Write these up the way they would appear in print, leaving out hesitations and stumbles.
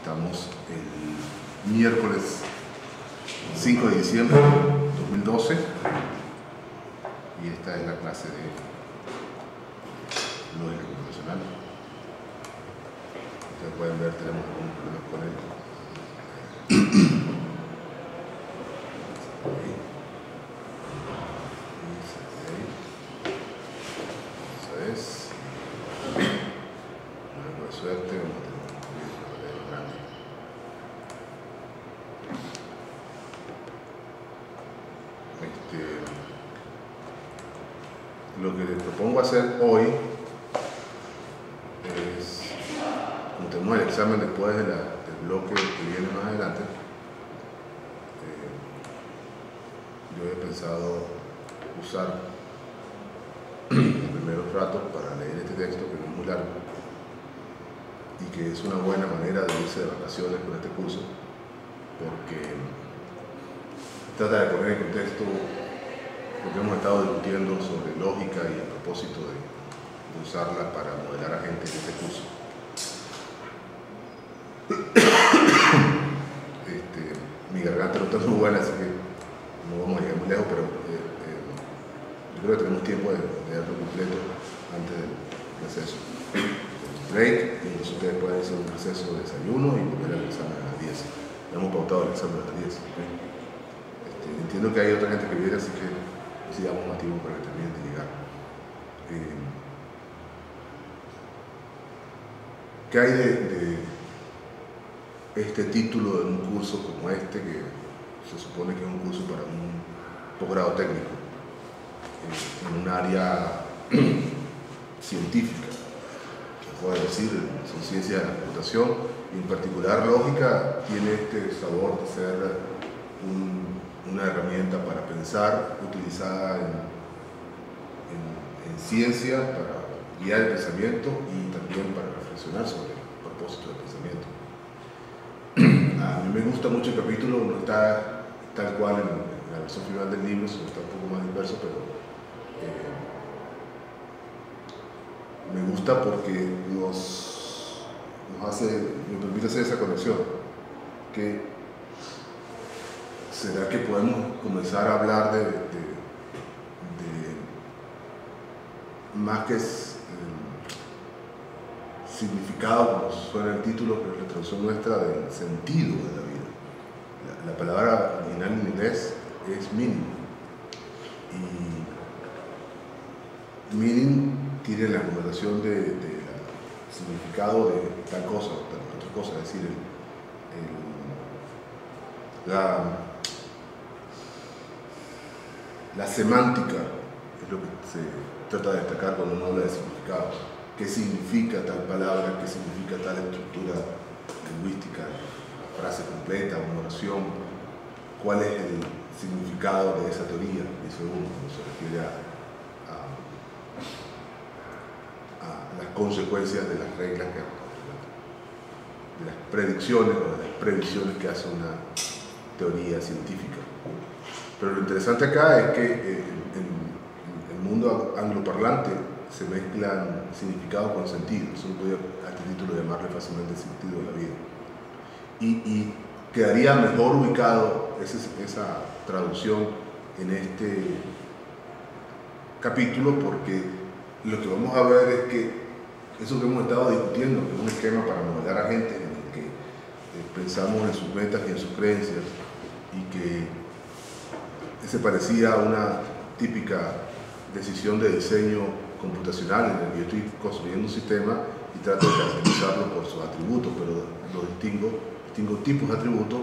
Estamos el miércoles 5 de diciembre de 2012 y esta es la clase de lógica computacional. Ustedes pueden ver, tenemos algunos problemas con él. Eso es. Algo de suerte, vamos a tener un video grande. Lo que les propongo hacer hoy es, como tenemos el examen después del bloque que viene más adelante, yo he pensado usar los primeros ratos para leer este texto, que no es muy largo y que es una buena manera de irse de vacaciones con este curso, porque trata de poner en contexto lo que hemos estado discutiendo sobre lógica y el propósito de usarla para modelar a gente en este curso. Mi garganta no está muy buena, así que no vamos a llegar muy lejos, pero yo creo que tenemos tiempo de leerlo completo antes del receso. Break, y entonces ustedes pueden hacer un receso de desayuno y volver al examen a las 10. Ya hemos pautado el examen a las 10. Entiendo que hay otra gente que viene, así que sigamos más tiempo para que terminen de llegar. ¿Qué hay de este título de un curso como este, que se supone que es un curso para un posgrado técnico en un área científica? Se puede decir, son ciencias de la computación, y en particular lógica tiene este sabor de ser una herramienta para pensar, utilizada en ciencia para guiar el pensamiento y también para reflexionar sobre el propósito del pensamiento. A mí me gusta mucho el capítulo, no está tal cual en la versión final del libro, sino está un poco más disperso, pero me gusta porque me permite hacer esa conexión. ¿Será que podemos comenzar a hablar de más que significado, como suena el título, pero la traducción nuestra, del sentido de la vida? La palabra original en inglés es meaning, y meaning tiene la connotación de significado de tal cosa o tal otra cosa, es decir, la semántica es lo que se trata de destacar cuando uno habla de significado. ¿Qué significa tal palabra? ¿Qué significa tal estructura lingüística? Frase completa, una oración. ¿Cuál es el significado de esa teoría? Dice uno, cuando se refiere a las consecuencias de las reglas, de las predicciones o de las previsiones que hace una teoría científica. Pero lo interesante acá es que en el mundo angloparlante se mezclan significado con sentido. Eso podría a este título llamarle fácilmente el sentido de la vida. Y quedaría mejor ubicado esa traducción en este capítulo, porque lo que vamos a ver es que eso que hemos estado discutiendo, que es un esquema para modelar a gente en el que pensamos en sus metas y en sus creencias, y que se parecía a una típica decisión de diseño computacional en el que yo estoy construyendo un sistema y trato de caracterizarlo por sus atributos, pero lo distingo tipos de atributos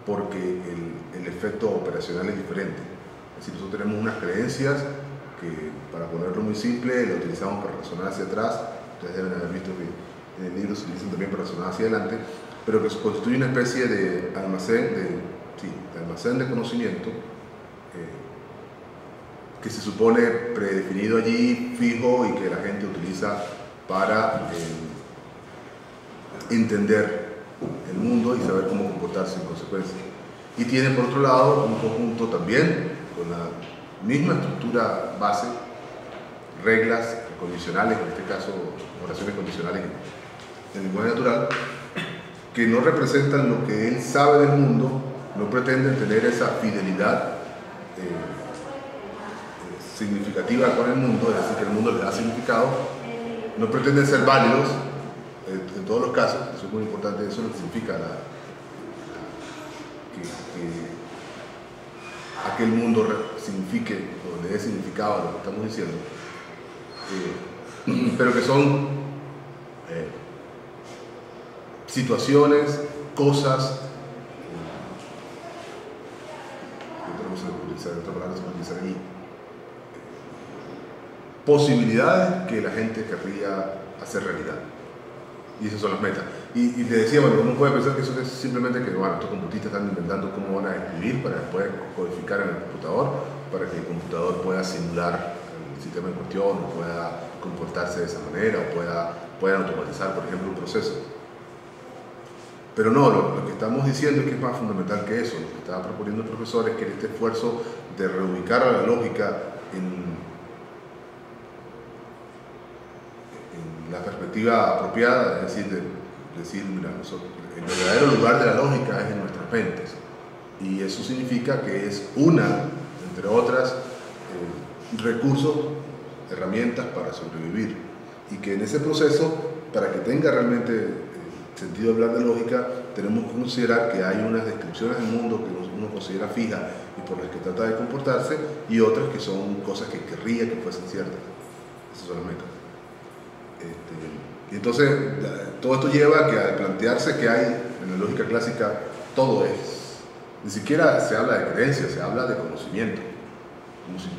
porque el efecto operacional es diferente. Es decir, nosotros tenemos unas creencias que, para ponerlo muy simple, lo utilizamos para razonar hacia atrás. Ustedes deben haber visto que en el libro se utilizan también para razonar hacia adelante, pero que constituye una especie de almacén de conocimiento que se supone predefinido allí, fijo, y que la gente utiliza para entender el mundo y saber cómo comportarse en consecuencia. Y tiene, por otro lado, un conjunto también con la misma estructura base, reglas condicionales, en este caso oraciones condicionales en lenguaje natural, que no representan lo que él sabe del mundo, no pretenden tener esa fidelidad significativa con el mundo, es decir, que el mundo les da significado, no pretenden ser válidos en todos los casos. Eso es muy importante, eso no significa que aquel mundo signifique o le dé significado a lo que estamos diciendo, pero que son situaciones, cosas, posibilidades que la gente querría hacer realidad. Y esas son las metas. Y te decía, bueno, uno puede pensar que eso es simplemente que, bueno, estos computistas están inventando cómo van a escribir para después codificar en el computador, para que el computador pueda simular el sistema en cuestión, o pueda comportarse de esa manera, o pueda automatizar, por ejemplo, un proceso. Pero no, lo que estamos diciendo es que es más fundamental que eso. Lo que estaba proponiendo el profesor es que este esfuerzo de reubicar a la lógica en la perspectiva apropiada, es decir, mira, el verdadero lugar de la lógica es en nuestras mentes, y eso significa que es una, entre otras, recursos, herramientas para sobrevivir, y que en ese proceso, para que tenga realmente sentido hablar de lógica, tenemos que considerar que hay unas descripciones del mundo que uno considera fijas y por las que trata de comportarse, y otras que son cosas que querría que fuesen ciertas. Esas son las metas. Y entonces todo esto lleva a que al plantearse que hay en la lógica clásica todo es, ni siquiera se habla de creencia, se habla de conocimiento, como si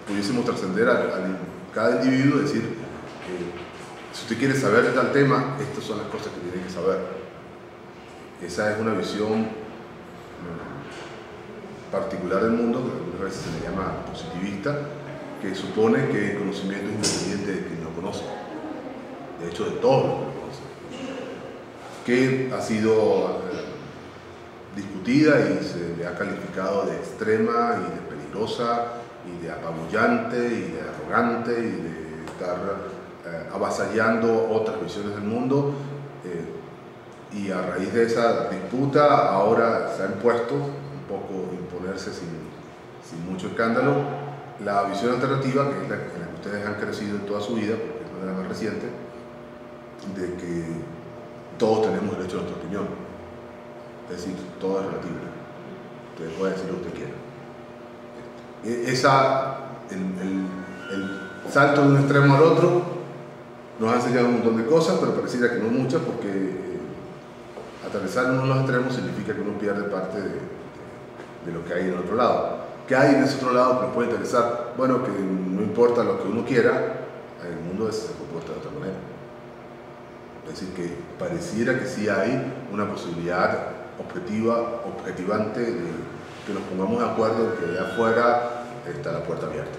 pudiésemos trascender a cada individuo y decir si usted quiere saber de tal tema, estas son las cosas que tiene que saber. Esa es una visión particular del mundo, que algunas veces se le llama positivista, que supone que el conocimiento es independiente de quien lo conoce, de hecho de todos los que lo conocen, que ha sido discutida y se le ha calificado de extrema y de peligrosa y de apabullante y de arrogante y de estar avasallando otras visiones del mundo, y a raíz de esa disputa ahora se ha impuesto un poco imponerse sin mucho escándalo la visión alternativa, que es la en la que ustedes han crecido en toda su vida, porque es una de las más recientes, de que todos tenemos derecho a nuestra opinión, es decir, todo es relativo, usted puede decir lo que usted quiera. El salto de un extremo al otro nos ha enseñado un montón de cosas, pero pareciera que no muchas, porque atravesar uno de los extremos significa que uno pierde parte de lo que hay en el otro lado. ¿Qué hay en ese otro lado que nos puede interesar? Bueno, que no importa lo que uno quiera, el mundo se comporta de otra manera. Es decir, que pareciera que sí hay una posibilidad objetivante de que nos pongamos de acuerdo en que allá afuera está la puerta abierta.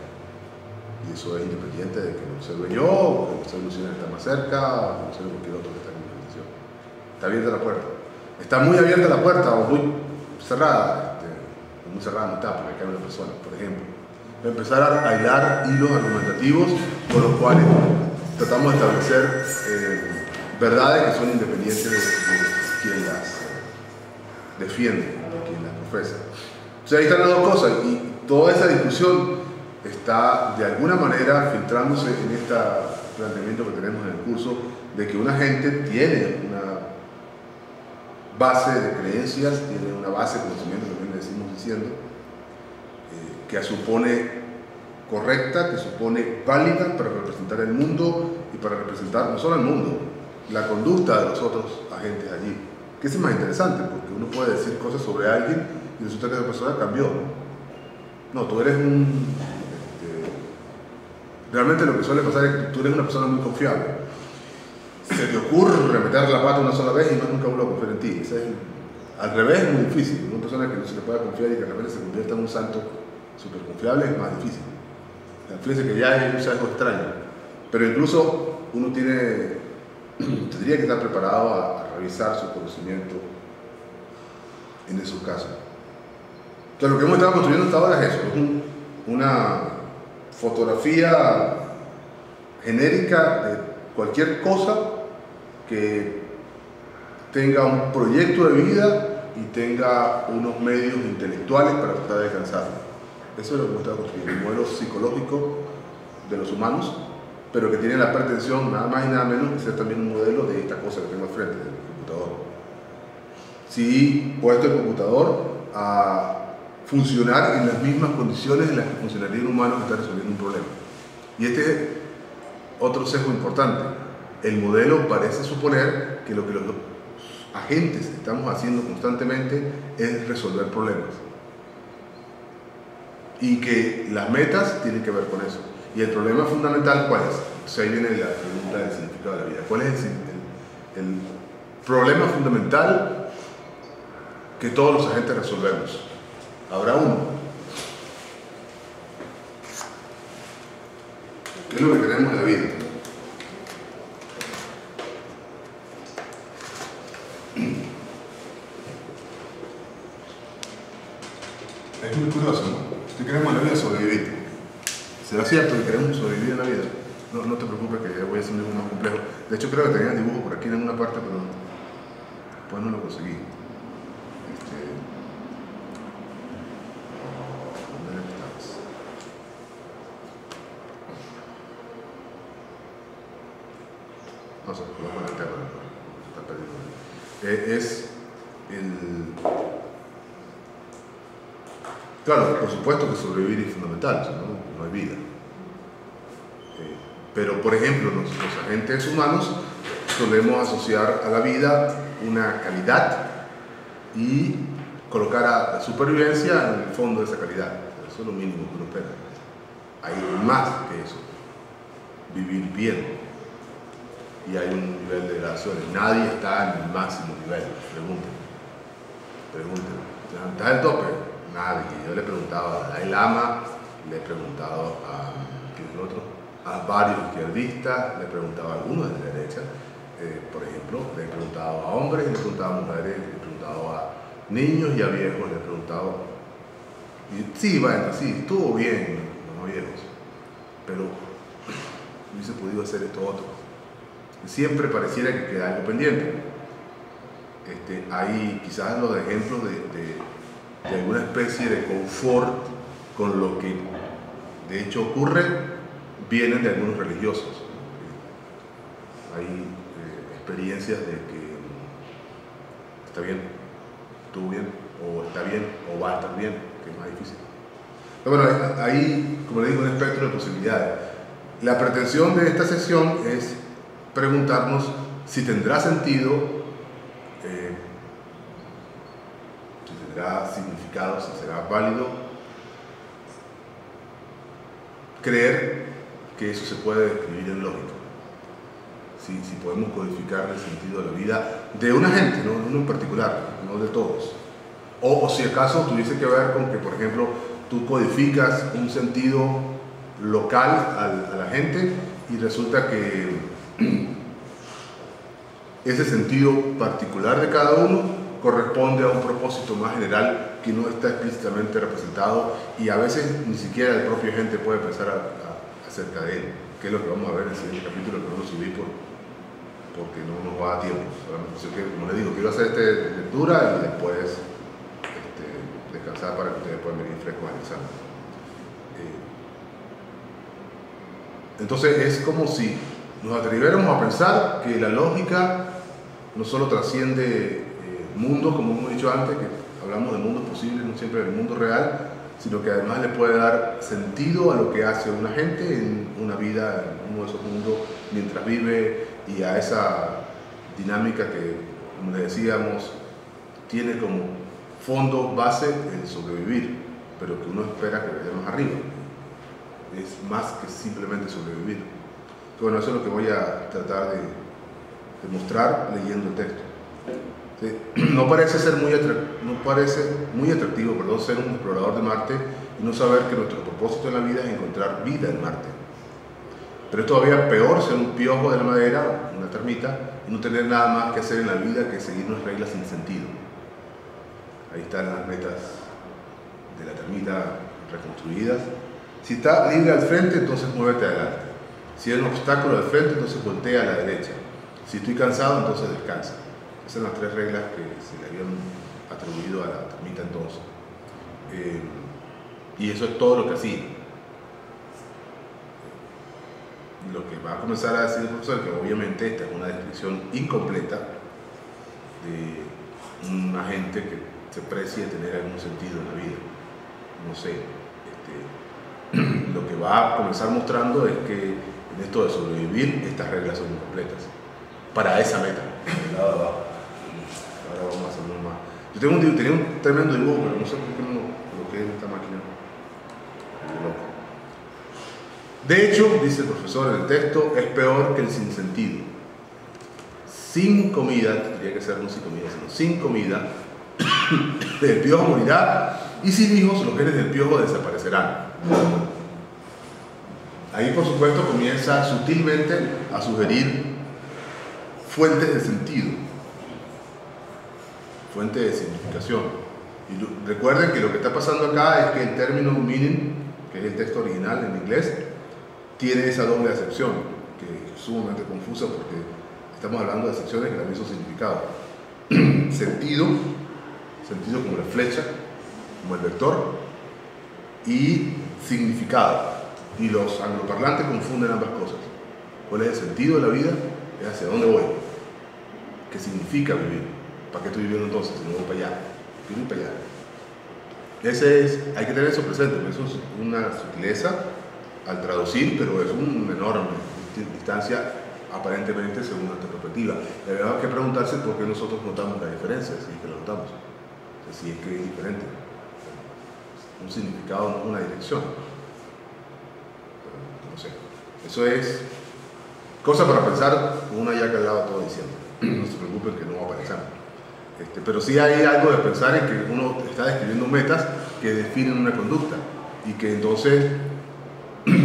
Y eso es independiente de que lo observe yo, o que lo observe Luciana que está más cerca, o que lo observe cualquier otro que está en mi condición. Está abierta la puerta. Está muy abierta la puerta o muy cerrada. Muy cerrada no está, porque acá hay una persona, por ejemplo. Empezar a hilar hilos argumentativos con los cuales tratamos de establecer verdades que son independientes de quien las defiende, de quien las profesa. O sea, ahí están las dos cosas, y toda esa discusión está de alguna manera filtrándose en este planteamiento que tenemos en el curso, de que una gente tiene una base de creencias, tiene una base de conocimiento, también le decimos diciendo, que supone correcta, que supone válida para representar el mundo y para representar no solo el mundo, la conducta de los otros agentes allí. Que es más interesante, porque uno puede decir cosas sobre alguien y resulta que esa persona cambió. No, tú eres realmente lo que suele pasar es que tú eres una persona muy confiable. Se te ocurre meter la pata una sola vez y no nunca vuelve a confiar en ti. Al revés es muy difícil. Una persona que no se le pueda confiar y que de repente se convierta en un santo súper confiable es más difícil. Fíjense que ya es algo extraño. Pero incluso uno tendría que estar preparado a revisar su conocimiento en esos casos. Entonces, lo que hemos estado construyendo hasta ahora es eso, es una fotografía genérica de cualquier cosa que tenga un proyecto de vida y tenga unos medios intelectuales para tratar de alcanzarlo. Eso es lo que hemos estado construyendo, un modelo psicológico de los humanos, pero que tiene la pretensión, nada más y nada menos, que ser también un modelo de esta cosa que tengo al frente, del computador. Sí, puesto el computador a funcionar en las mismas condiciones en las que funcionaría un humano que está resolviendo un problema. Y este es otro sesgo importante. El modelo parece suponer que lo que los agentes estamos haciendo constantemente es resolver problemas. Y que las metas tienen que ver con eso. Y el problema fundamental, ¿cuál es? Entonces ahí viene la pregunta del significado de la vida. ¿Cuál es el problema fundamental que todos los agentes resolvemos? Habrá uno. ¿Qué es lo que queremos en la vida? Es muy curioso, ¿no? ¿Qué queremos en la vida? Sobrevivir. ¿Será cierto que queremos sobrevivir en la vida? No te preocupes, que voy a hacer un dibujo más complejo. De hecho, creo que tenía el dibujo por aquí en alguna parte, pero después no lo conseguí. No sé, lo voy a poner acá, está perdido. Es el... Claro, por supuesto que sobrevivir es fundamental, no hay vida. Pero, por ejemplo, los agentes humanos solemos asociar a la vida una calidad y colocar a la supervivencia en el fondo de esa calidad. Eso es lo mínimo que uno espera. Hay más que eso. Vivir bien. Y hay un nivel de gradaciones. Nadie está en el máximo nivel. Pregúntenme. ¿Estás en el tope? Nadie. Yo le he preguntado a Dalai Lama, le he preguntado a varios izquierdistas, le he preguntado a algunos de la derecha, por ejemplo, le he preguntado a hombres, le he preguntado a mujeres, le he preguntado a niños y a viejos, le he preguntado. Y sí, bueno, sí, estuvo bien, no viejos, pero hubiese podido hacer esto otro. Siempre pareciera que queda algo pendiente. Hay quizás los ejemplos de alguna especie de confort con lo que de hecho ocurre, vienen de algunos religiosos. Hay experiencias de que está bien, estuvo bien, o está bien, o va a estar bien, que es más difícil. Pero bueno, hay, como le digo, un espectro de posibilidades. La pretensión de esta sesión es preguntarnos si tendrá sentido, si tendrá significado, si será válido creer que eso se puede describir en lógica. Si podemos codificar el sentido de la vida de una gente, no de uno en particular, no de todos. O si acaso tuviese que ver con que, por ejemplo, tú codificas un sentido local a la gente y resulta que ese sentido particular de cada uno corresponde a un propósito más general que no está explícitamente representado y a veces ni siquiera el propio gente puede pensar acerca de él, que es lo que vamos a ver en el siguiente capítulo, que no lo subí porque no nos va a tiempo. Solamente, como les digo, quiero hacer esta lectura y después descansar para que ustedes puedan venir frescos al examen. Entonces es como si nos atreviéramos a pensar que la lógica no solo trasciende mundos, como hemos dicho antes, que hablamos de mundos posibles, no siempre del mundo real, sino que además le puede dar sentido a lo que hace una gente en una vida, en uno de esos mundos, mientras vive, y a esa dinámica que, como les decíamos, tiene como fondo base el sobrevivir, pero que uno espera que vaya más arriba. Es más que simplemente sobrevivir. Entonces, bueno, eso es lo que voy a tratar de mostrar leyendo el texto. ¿Sí? No parece muy atractivo, ser un explorador de Marte y no saber que nuestro propósito en la vida es encontrar vida en Marte. Pero es todavía peor ser un piojo de la madera, una termita, y no tener nada más que hacer en la vida que seguir unas reglas sin sentido. Ahí están las metas de la termita reconstruidas. Si está libre al frente, entonces muévete adelante. Si hay un obstáculo al frente, entonces voltea a la derecha. Si estoy cansado, entonces descansa. Esas son las 3 reglas que se le habían atribuido a la termita entonces. Y eso es todo lo que hacía. Lo que va a comenzar a decir el profesor, que obviamente esta es una descripción incompleta de un agente que se precie tener algún sentido en la vida. No sé, lo que va a comenzar mostrando es que en esto de sobrevivir, estas reglas son incompletas para esa meta. Del lado de abajo. Ahora vamos a hacer uno más. Yo tenía un tremendo dibujo, pero no sé por qué no lo coloqué en esta máquina. Qué loco. De hecho, dice el profesor en el texto, es peor que el sinsentido. Sin comida, tendría que ser no sin comida, sino sin comida, el piojo morirá, y sin hijos los genes del piojo desaparecerán. Ahí, por supuesto, comienza sutilmente a sugerir fuentes de sentido, fuentes de significación. Y recuerden que lo que está pasando acá es que el término meaning, que es el texto original en inglés, tiene esa doble acepción, que es sumamente confusa porque estamos hablando de acepciones que también son significados. Sentido como la flecha, como el vector, y significado. Y los angloparlantes confunden ambas cosas. ¿Cuál es el sentido de la vida? Es hacia dónde voy. ¿Qué significa vivir? ¿Para qué estoy viviendo entonces? Si no voy para allá. Quiero ir para allá. Hay que tener eso presente, porque eso es una sutileza al traducir, pero es una enorme distancia aparentemente según nuestra perspectiva. Y había que preguntarse por qué nosotros notamos la diferencia, si es que la notamos, si es que es diferente. Un significado no es una dirección. No sé. Eso es cosa para pensar con una yaca al lado todo diciendo. No se preocupen que no va a aparecer. Pero sí hay algo de pensar en que uno está describiendo metas que definen una conducta y que entonces,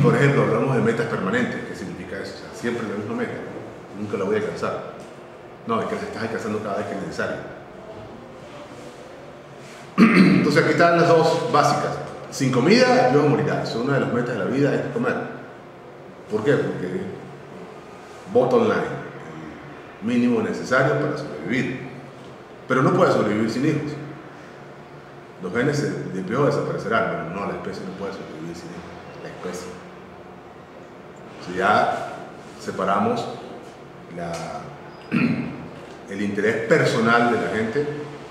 por ejemplo, hablamos de metas permanentes. ¿Qué significa eso? O sea, siempre la misma meta, nunca la voy a alcanzar. No, es que la estás alcanzando cada vez que es necesario. Entonces aquí están las dos básicas. Sin comida, el piojo morirá. Eso es una de las metas de la vida, es comer. ¿Por qué? Porque bottom line, el mínimo necesario para sobrevivir. Pero no puede sobrevivir sin hijos. Los genes del piojo desaparecerán, pero no, la especie no puede sobrevivir sin hijos. La especie. Si ya separamos el interés personal de la gente,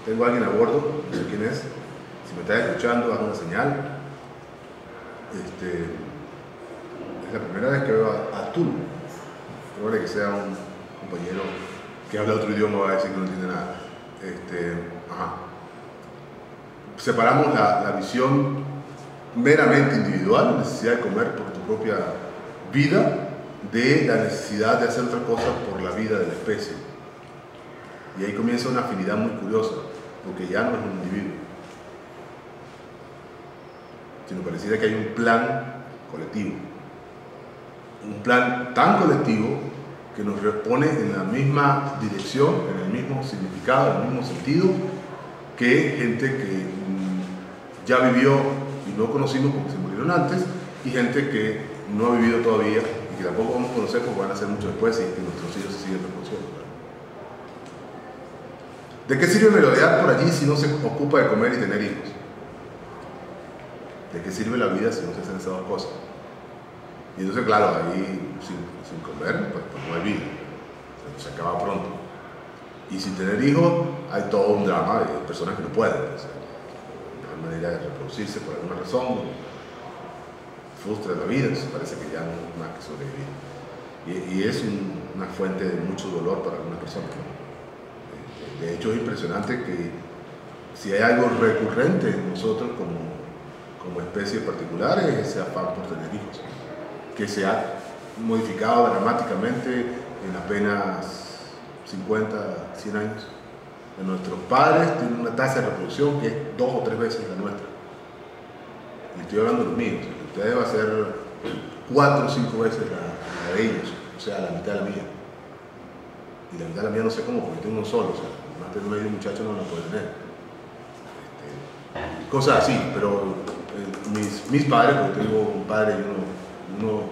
tengo a alguien a bordo, no sé quién es, si me está escuchando, haz una señal. Es la primera vez que veo a Tul. Probable que sea un compañero que habla otro idioma, va a decir que no entiende nada. Separamos la visión meramente individual, la necesidad de comer por tu propia vida, de la necesidad de hacer otra cosa por la vida de la especie. Y ahí comienza una afinidad muy curiosa, porque ya no es un individuo, sino pareciera que hay un plan colectivo. Un plan tan colectivo que nos repone en la misma dirección, en el mismo significado, en el mismo sentido, que gente que ya vivió y no conocimos porque se murieron antes, y gente que no ha vivido todavía y que tampoco vamos a conocer porque van a ser mucho después y que nuestros hijos se siguen reproduciendo. ¿De qué sirve merodear por allí si no se ocupa de comer y tener hijos? ¿De qué sirve la vida si no se hacen esas dos cosas? Y entonces, claro, ahí sin comer, pues no hay vida. Se acaba pronto. Y sin tener hijos, hay todo un drama de personas que no pueden. O sea, no hay manera de reproducirse por alguna razón. Frustra la vida, entonces parece que ya no hay más que sobrevivir. Y es una fuente de mucho dolor para algunas personas, ¿no? De hecho, es impresionante que si hay algo recurrente en nosotros como especie particular es ese afán por tener hijos, que se ha modificado dramáticamente en apenas 50, 100 años. Nuestros padres tienen una tasa de reproducción que es 2 o 3 veces la nuestra. Y estoy hablando de los míos. Ustedes va a ser 4 o 5 veces la de ellos, o sea, la mitad de la mía. Y la mitad de la mía no sé cómo, porque tengo uno solo, o sea, más de medio muchacho no la puede tener. Cosas así, pero mis padres, porque tengo un padre y uno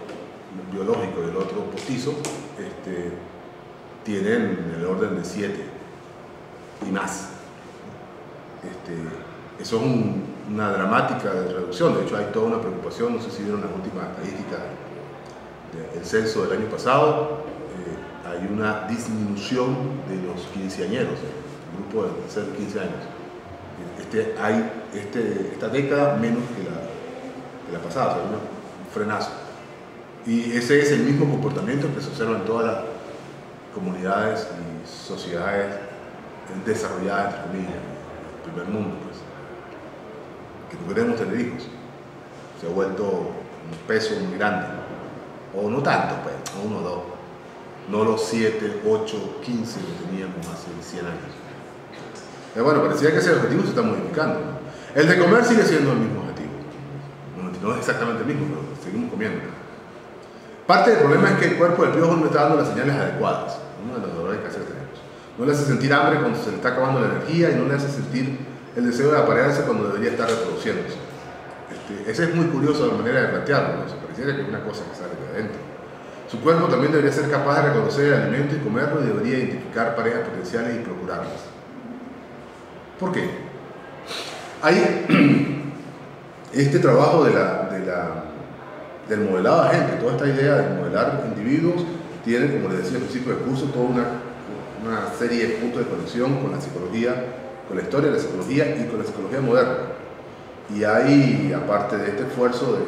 biológico y el otro postizo, tienen el orden de 7 y más. Eso es una dramática de reducción. De hecho, hay toda una preocupación, no sé si vieron las últimas estadísticas del censo del año pasado, hay una disminución de los quinceañeros, el grupo de ser 15 años. Esta década menos que la pasada, o sea, un frenazo. Y ese es el mismo comportamiento que se observa en todas las comunidades y sociedades desarrolladas, entre comillas, el primer mundo, pues, que no queremos tener hijos. Se ha vuelto un peso muy grande, o no tanto, pues, o 1 o 2, no los 7, 8, 15 que teníamos hace 100 años. Pero bueno, parecía que ese objetivo se está modificando, ¿no? El de comer sigue siendo el mismo objetivo, no es exactamente el mismo, pero seguimos comiendo. Parte del problema es que el cuerpo del piojo no está dando las señales adecuadas, uno de los dolores que tenemos. No le hace sentir hambre cuando se le está acabando la energía y no le hace sentir el deseo de aparearse cuando debería estar reproduciéndose. Ese es muy curioso la manera de plantearlo, ¿no? Se pareciera que es una cosa que sale de adentro. Su cuerpo también debería ser capaz de reconocer el alimento y comerlo, y debería identificar parejas potenciales y procurarlas. ¿Por qué? Hay este trabajo del modelado de gente, toda esta idea de modelar individuos, tiene, como les decía al principio del curso, toda una serie de puntos de conexión con la psicología, con la historia de la psicología y con la psicología moderna. Y hay, aparte de este esfuerzo de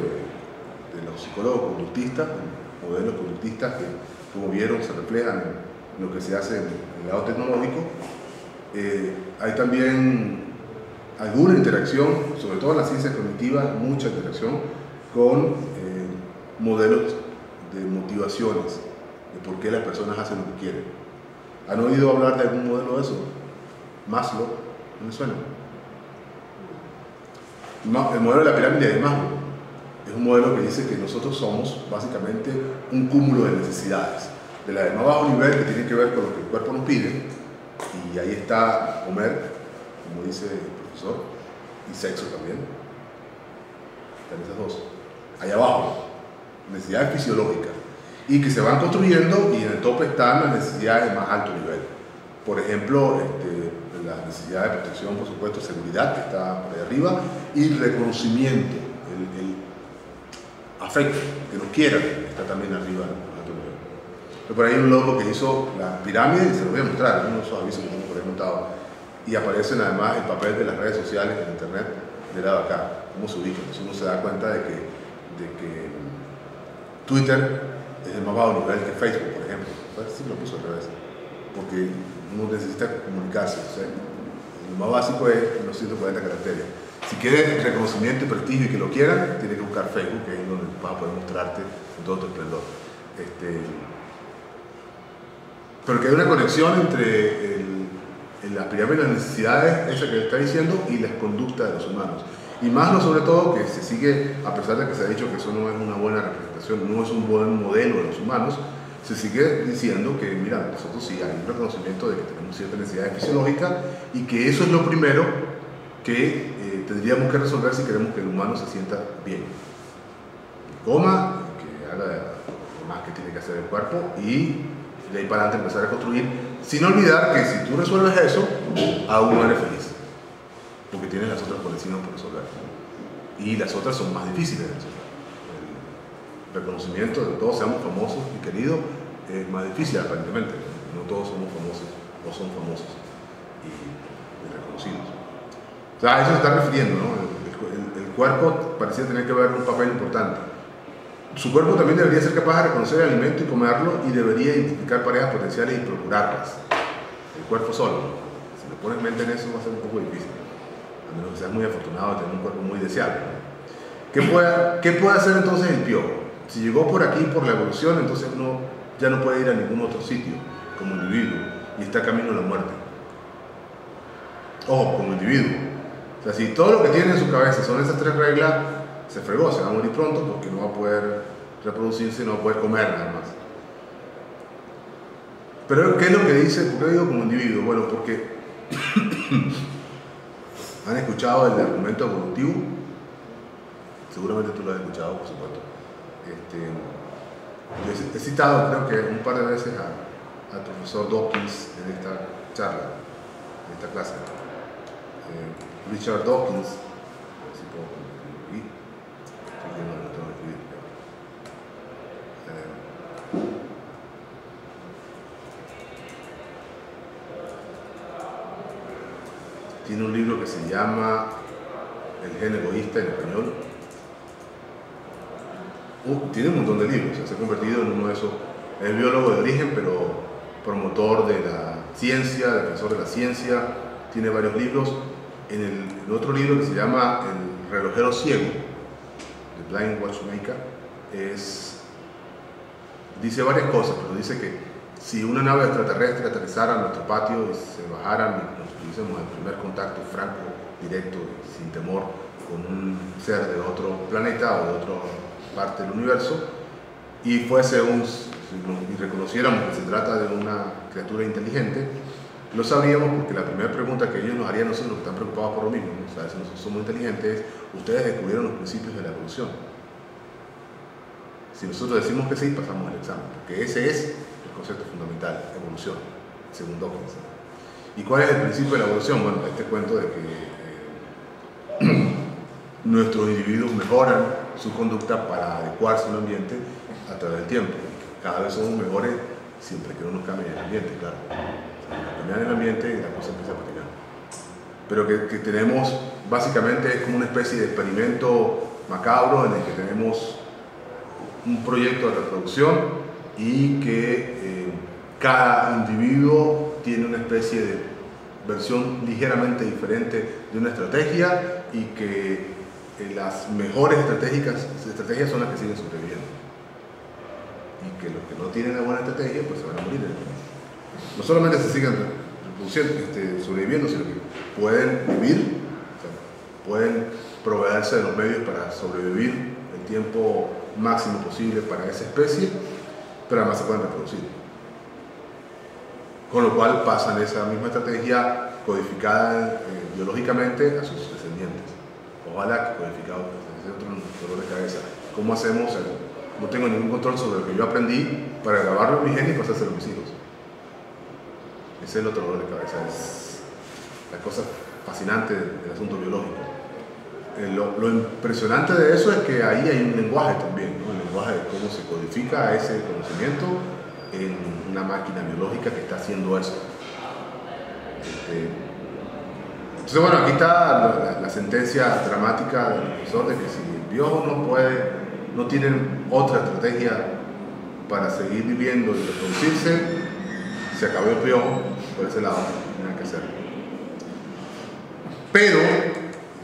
los psicólogos conductistas, modelos conductistas que, como vieron, se reflejan en lo que se hace en el lado tecnológico, hay también alguna interacción, sobre todo en la ciencia cognitiva, mucha interacción con modelos de motivaciones, de por qué las personas hacen lo que quieren. ¿Han oído hablar de algún modelo de eso? Maslow, ¿no me suena? El modelo de la pirámide de Maslow es un modelo que dice que nosotros somos básicamente un cúmulo de necesidades, de la de más bajo nivel, que tiene que ver con lo que el cuerpo nos pide, y ahí está comer, como dice el profesor, y sexo también. Están esas dos. Allá abajo, necesidades fisiológicas, y que se van construyendo, y en el tope están las necesidades de más alto nivel. Por ejemplo, la necesidad de protección, por supuesto, seguridad, que está por ahí arriba, y reconocimiento, el afecto, que nos quieran, está también arriba en alto nivel. Pero por ahí hay un logo que hizo la pirámide, y se lo voy a mostrar, uno de esos avisos que tengo por ahí montado, y aparecen además el papel de las redes sociales, en internet, de lado acá, cómo se ubica. Entonces uno se da cuenta de que Twitter es el más bajo nivel que Facebook, por ejemplo. Sí me lo puso al revés, porque uno necesita comunicarse. O sea, lo más básico es los 140 caracteres. Si quieres reconocimiento y prestigio y que lo quieran, tienes que buscar Facebook, que es donde vas a poder mostrarte en todo tu esplendor. Pero que hay una conexión entre la pirámide de las necesidades, esa que le está diciendo, y las conductas de los humanos. Y Maslow, sobre todo, que se sigue, a pesar de que se ha dicho que eso no es una buena representación, no es un buen modelo de los humanos, se sigue diciendo que, mira, nosotros sí hay un reconocimiento de que tenemos ciertas necesidades fisiológicas y que eso es lo primero que tendríamos que resolver si queremos que el humano se sienta bien. Que coma, que haga lo más que tiene que hacer el cuerpo, y de ahí para adelante empezar a construir, sin olvidar que si tú resuelves eso, aún eres feliz, porque tienes las otras por encima por resolver, y las otras son más difíciles de resolver. El reconocimiento de que todos seamos famosos y queridos es más difícil aparentemente. No todos somos famosos o son famosos y reconocidos. O sea, a eso se está refiriendo, ¿no? El cuerpo parecía tener que ver un papel importante. Su cuerpo también debería ser capaz de reconocer el alimento y comerlo, y debería identificar parejas potenciales y procurarlas. El cuerpo solo, si le pones mente en eso, va a ser un poco difícil, a menos que seas muy afortunado de tener un cuerpo muy deseable. ¿Qué puede hacer entonces el piojo? Si llegó por aquí por la evolución, entonces ya no puede ir a ningún otro sitio como individuo, y está camino a la muerte. Ojo, como individuo. O sea, si todo lo que tiene en su cabeza son esas 3 reglas, se fregó, se va a morir pronto, porque no va a poder reproducirse, no va a poder comer nada más. Pero ¿qué es lo que dice? ¿Por qué digo como individuo? Bueno, porque han escuchado el argumento evolutivo, seguramente tú lo has escuchado, por supuesto. Yo he citado, creo que un par de veces al profesor Dawkins en esta charla, esta clase. Richard Dawkins, a ver si puedo escribir. Estoy viendo lo que tengo que escribir. Tiene un libro que se llama El gen egoísta en español. Tiene un montón de libros, se ha convertido en uno de esos. Es biólogo de origen, pero promotor de la ciencia, defensor de la ciencia. Tiene varios libros. En otro libro que se llama El relojero ciego, The Blind Watchmaker, dice varias cosas, pero dice que si una nave extraterrestre aterrizara en nuestro patio y se bajara, nos tuviésemos el primer contacto franco, directo, sin temor, con un ser de otro planeta o de otra parte del universo, y reconociéramos que se trata de una criatura inteligente, lo sabríamos porque la primera pregunta que ellos nos harían, nosotros que están preocupados por lo mismo, ¿no? O sea, si nosotros somos inteligentes, ustedes descubrieron los principios de la evolución. Si nosotros decimos que sí, pasamos el examen, porque ese es el concepto fundamental, evolución, según Dawkins. ¿Y cuál es el principio de la evolución? Bueno, este cuento de que nuestros individuos mejoran su conducta para adecuarse al ambiente a través del tiempo. Cada vez somos mejores siempre que no nos cambie el ambiente, claro. O sea, cambiar el ambiente y la cosa empieza a patinar. Pero que tenemos, básicamente es como una especie de experimento macabro en el que tenemos un proyecto de reproducción y que cada individuo tiene una especie de versión ligeramente diferente de una estrategia y que las mejores estrategias son las que siguen sobreviviendo y que los que no tienen la buena estrategia pues se van a morir en el camino. No solamente se siguen reproduciendo, sobreviviendo, sino que pueden vivir, o sea, pueden proveerse de los medios para sobrevivir el tiempo máximo posible para esa especie, pero además se pueden reproducir. Con lo cual pasan esa misma estrategia codificada biológicamente a sus descendientes. Ojalá que codificado, ese es otro dolor de cabeza. ¿Cómo hacemos? No tengo ningún control sobre lo que yo aprendí para grabarlo en mi gen y pasárselo a mis hijos. Ese es el otro dolor de cabeza, es la cosa fascinante del asunto biológico. Lo impresionante de eso es que ahí hay un lenguaje también, ¿no? El lenguaje de cómo se codifica ese conocimiento en una máquina biológica que está haciendo eso. Entonces, bueno, aquí está la sentencia dramática del profesor de que si el biólogo no tienen otra estrategia para seguir viviendo y reproducirse, se acabó el piojo, por ese lado, no hay nada que hacer. Pero,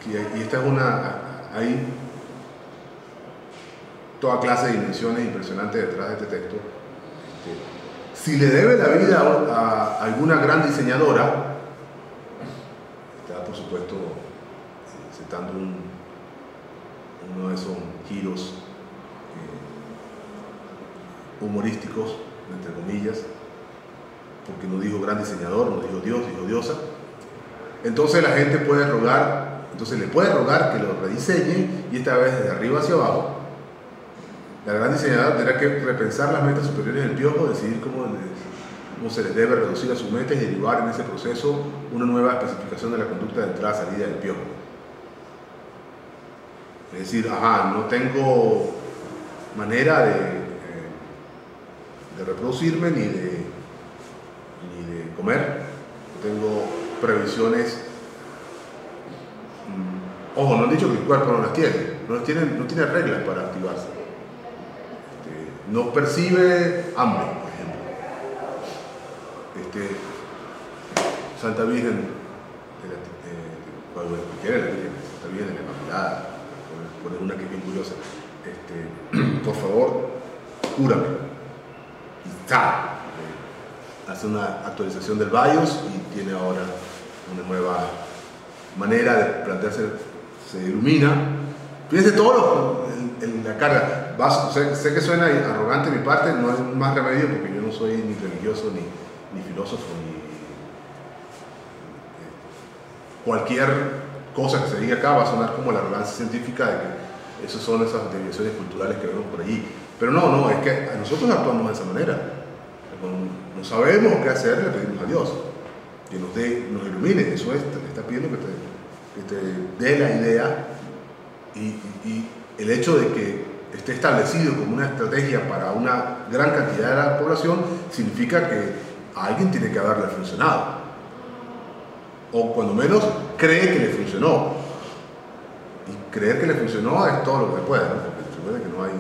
y esta es hay toda clase de dimensiones impresionantes detrás de este texto. Si le debe la vida a alguna gran diseñadora, está por supuesto citando uno de esos giros humorísticos, entre comillas, porque no dijo gran diseñador, no dijo Dios, dijo diosa. Entonces la gente le puede rogar que lo rediseñe, y esta vez desde arriba hacia abajo. La gran diseñadora tendrá que repensar las metas superiores del piojo, decidir cómo se les debe reducir a sus metas y derivar en ese proceso una nueva especificación de la conducta de entrada y salida del piojo. Es decir, no tengo manera de reproducirme ni de comer, no tengo previsiones. Ojo, no han dicho que el cuerpo no las tiene, no tiene reglas para activarse. No percibe hambre, por ejemplo. Santa Virgen, cualquiera de la Virgen, Santa Virgen de la Inmaculada, por poner una que es bien curiosa, por favor, cúrame. Y hace una actualización del BIOS y tiene ahora una nueva manera de plantearse, se ilumina. Fíjense todo en la carga. Sé que suena arrogante de mi parte, no hay más remedio porque yo no soy ni religioso ni filósofo ni cualquier cosa que se diga acá va a sonar como la arrogancia científica de que esas son esas desviaciones culturales que vemos por allí. Pero no, es que nosotros actuamos de esa manera. Cuando no sabemos qué hacer, le pedimos a Dios. que nos ilumine. Eso es, te está pidiendo que te dé la idea y el hecho de que esté establecido como una estrategia para una gran cantidad de la población significa que a alguien tiene que haberle funcionado, o cuando menos cree que le funcionó, y creer que le funcionó es todo lo que puede, ¿no? Porque recuerda que no hay,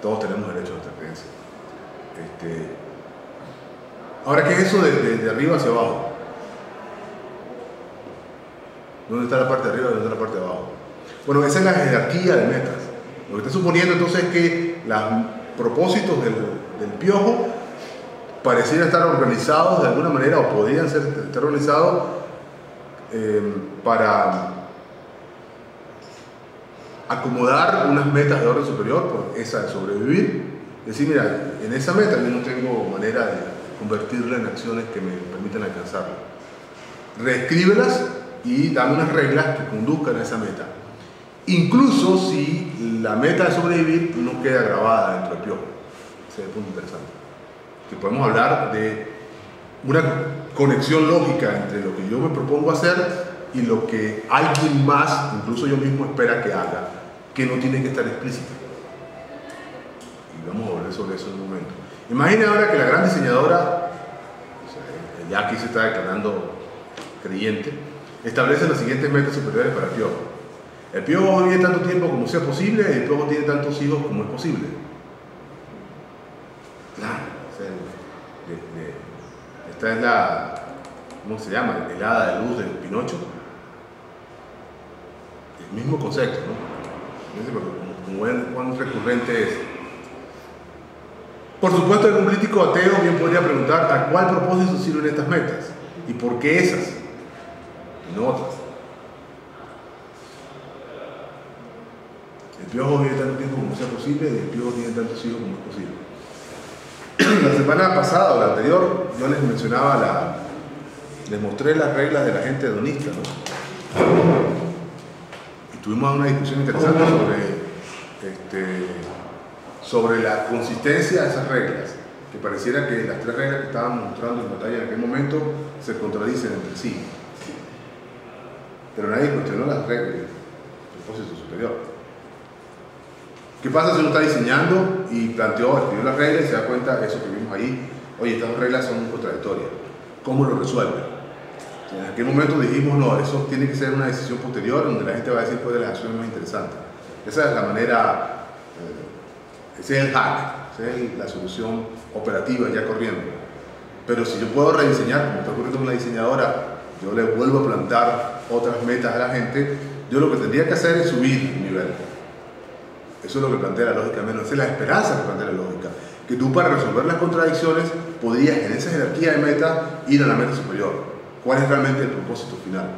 todos tenemos derecho a nuestra creencia. Ahora, ¿qué es eso de arriba hacia abajo? ¿Dónde está la parte de arriba y dónde está la parte de abajo? Bueno, esa es la jerarquía de metas. Lo que está suponiendo entonces es que los propósitos del piojo parecieran estar organizados de alguna manera, o podrían estar organizados para acomodar unas metas de orden superior, por esa de sobrevivir. Decir, mira, en esa meta yo no tengo manera de convertirla en acciones que me permitan alcanzarla. Reescríbelas y dame unas reglas que conduzcan a esa meta. Incluso si la meta de sobrevivir no queda grabada dentro del piojo. Ese es el punto interesante. Que podemos hablar de una conexión lógica entre lo que yo me propongo hacer y lo que alguien más, incluso yo mismo, espera que haga, que no tiene que estar explícito. Y vamos a hablar sobre eso en un momento. Imagina ahora que la gran diseñadora, ya aquí se está declarando creyente, establece las siguientes metas superiores para el piojo. El piojo vive tanto tiempo como sea posible y el piojo tiene tantos hijos como es posible. Claro, esta es la, ¿cómo se llama? El hada de luz de Pinocho. El mismo concepto, ¿no? Como ven cuán recurrente es. Por supuesto, un crítico ateo bien podría preguntar a cuál propósito sirven estas metas y por qué esas y no otras. El piojo vive tanto tiempo como sea posible y el piojo tiene tantos hijos como es posible. La semana pasada o la anterior yo les mencionaba, les mostré las reglas de la gente hedonista, ¿no? Y tuvimos una discusión interesante sobre la consistencia de esas reglas, que pareciera que las tres reglas que estábamos mostrando en batalla en aquel momento se contradicen entre sí. Pero nadie cuestionó las reglas del propósito superior. ¿Qué pasa si uno está diseñando y escribió las reglas y se da cuenta de eso que vimos ahí? Oye, estas dos reglas son contradictorias. ¿Cómo lo resuelve? En aquel momento dijimos, no, eso tiene que ser una decisión posterior donde la gente va a decir cuál es la acción más interesante. Esa es la manera, ese es el hack, esa es la solución operativa ya corriendo. Pero si yo puedo rediseñar, como está ocurriendo con la diseñadora, yo le vuelvo a plantar otras metas a la gente, yo lo que tendría que hacer es subir el nivel. Eso es lo que plantea la lógica menos, esa es la esperanza que plantea la lógica. Que tú para resolver las contradicciones podrías en esa jerarquía de metas ir a la meta superior. ¿Cuál es realmente el propósito final?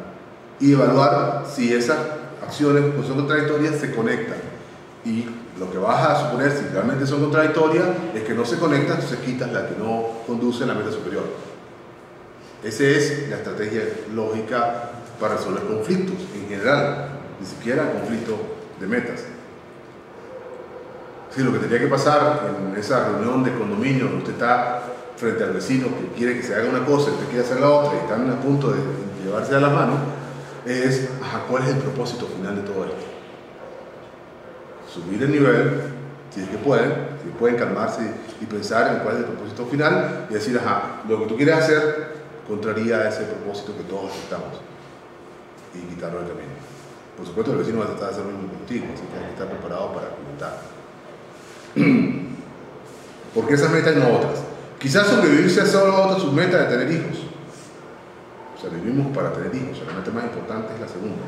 Y evaluar si esas acciones que son contradictorias se conectan. Y lo que vas a suponer si realmente son contradictorias es que no se conectan, entonces quitas la que no conduce a la meta superior. Esa es la estrategia lógica para resolver conflictos en general, ni siquiera conflictos de metas. Sí, lo que tendría que pasar en esa reunión de condominio donde usted está frente al vecino que quiere que se haga una cosa y usted quiere hacer la otra y están a punto de llevarse a las manos, es, ¿cuál es el propósito final de todo esto? Subir el nivel, si es que pueden calmarse y pensar en cuál es el propósito final y decir, lo que tú quieres hacer contraría ese propósito que todos aceptamos y quitarlo del camino. Por supuesto, el vecino va a tratar de hacer lo mismo contigo, así que hay que estar preparado para comentar. Porque esas metas y no otras. Quizás sobrevivir sea solo otra submeta de tener hijos. O sea, vivimos para tener hijos, la meta más importante es la segunda.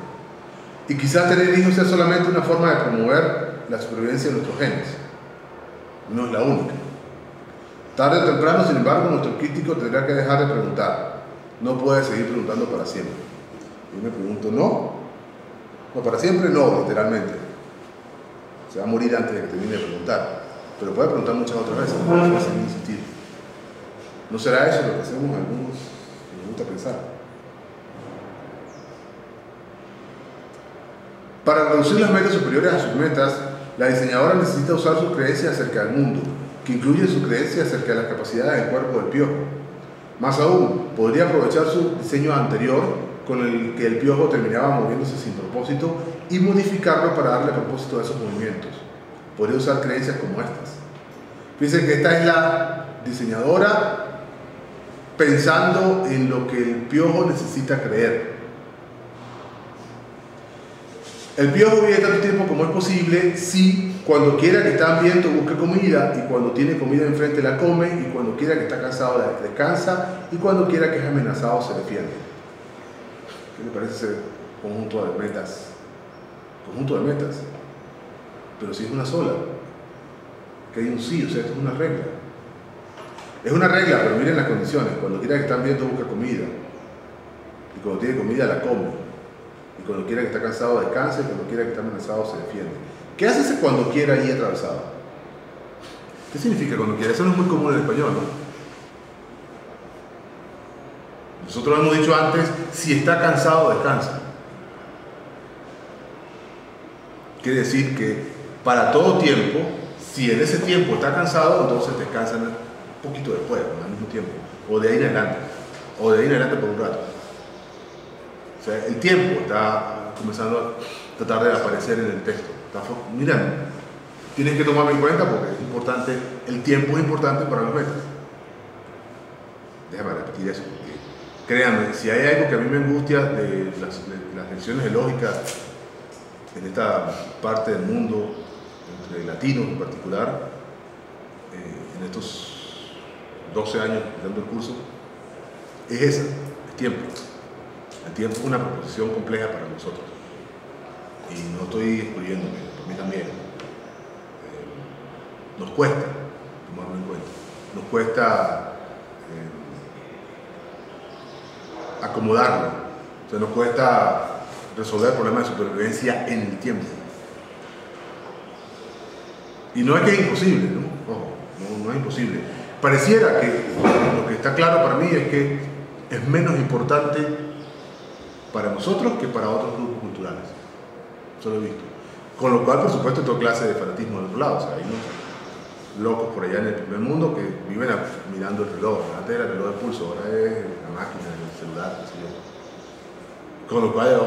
Y quizás tener hijos sea solamente una forma de promover la supervivencia de nuestros genes. No es la única. Tarde o temprano, sin embargo, nuestro crítico tendrá que dejar de preguntar. No puede seguir preguntando para siempre. Yo me pregunto, no, para siempre no, literalmente. Se va a morir antes de que termine de preguntar. Pero puede preguntar muchas otras veces, sin insistir. ¿No será eso lo que hacemos algunos? Me gusta pensar. Para reducir las metas superiores a sus metas, la diseñadora necesita usar sus creencias acerca del mundo, que incluyen su creencia acerca de las capacidades del cuerpo del piojo. Más aún, podría aprovechar su diseño anterior con el que el piojo terminaba moviéndose sin propósito y modificarlo para darle propósito a esos movimientos. Podría usar creencias como estas. Fíjense que esta es la diseñadora pensando en lo que el piojo necesita creer. El piojo vive tanto tiempo como es posible si cuando quiera que está hambriento busca comida, y cuando tiene comida enfrente la come, y cuando quiera que está cansado la descansa, y cuando quiera que es amenazado se defiende. ¿Qué le parece ese conjunto de metas? Conjunto de metas. Pero si es una sola, que hay un sí, o sea, esto es una regla. Es una regla, pero miren las condiciones. Cuando quiera que está hambriento busca comida, y cuando tiene comida la come, y cuando quiera que está cansado descansa, y cuando quiera que está amenazado se defiende. ¿Qué hace ese cuando quiera y atravesado? ¿Qué significa cuando quiera? Eso no es muy común en el español, ¿no? Nosotros hemos dicho antes, si está cansado descansa. Quiere decir que para todo tiempo, si en ese tiempo está cansado, entonces descansan un poquito después, al mismo tiempo, o de ahí en adelante, por un rato. O sea, el tiempo está comenzando a tratar de aparecer en el texto. Miren, tienen que tomarlo en cuenta porque es importante, el tiempo es importante para los metas. Déjame repetir eso, porque créanme, si hay algo que a mí me angustia de las lecciones de lógica en esta parte del mundo, entre latinos en particular, en estos 12 años dando el curso, es esa, el tiempo. El tiempo es una proposición compleja para nosotros. Y no estoy excluyéndome, por mí también. Nos cuesta tomarlo en cuenta. Nos cuesta acomodarlo. O sea, nos cuesta resolver problemas de supervivencia en el tiempo. Y no es que es imposible, ¿no? Ojo, no es imposible. Pareciera que lo que está claro para mí es que es menos importante para nosotros que para otros grupos culturales. Eso lo he visto. Con lo cual, por supuesto, toda clase de fanatismo del otro lado. O sea, hay unos locos por allá en el primer mundo que viven mirando el reloj. Antes era el reloj de pulso, ahora es la máquina, el celular, qué sé yo. Con lo cual,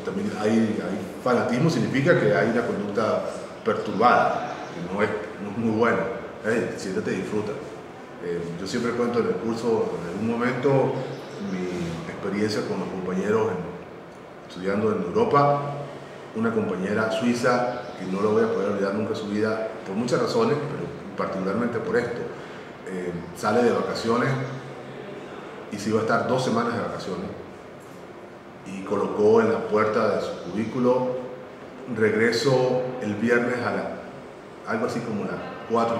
también hay fanatismo, significa que hay una conducta perturbada, que no es muy buena. Siéntate y disfruta. Yo siempre cuento en el curso, en algún momento, mi experiencia con los compañeros estudiando en Europa. Una compañera suiza que no lo voy a poder olvidar nunca en su vida, por muchas razones, pero particularmente por esto. Sale de vacaciones y se iba a estar 2 semanas de vacaciones y colocó en la puerta de su cubículo: regreso el viernes a algo así como las 4:15.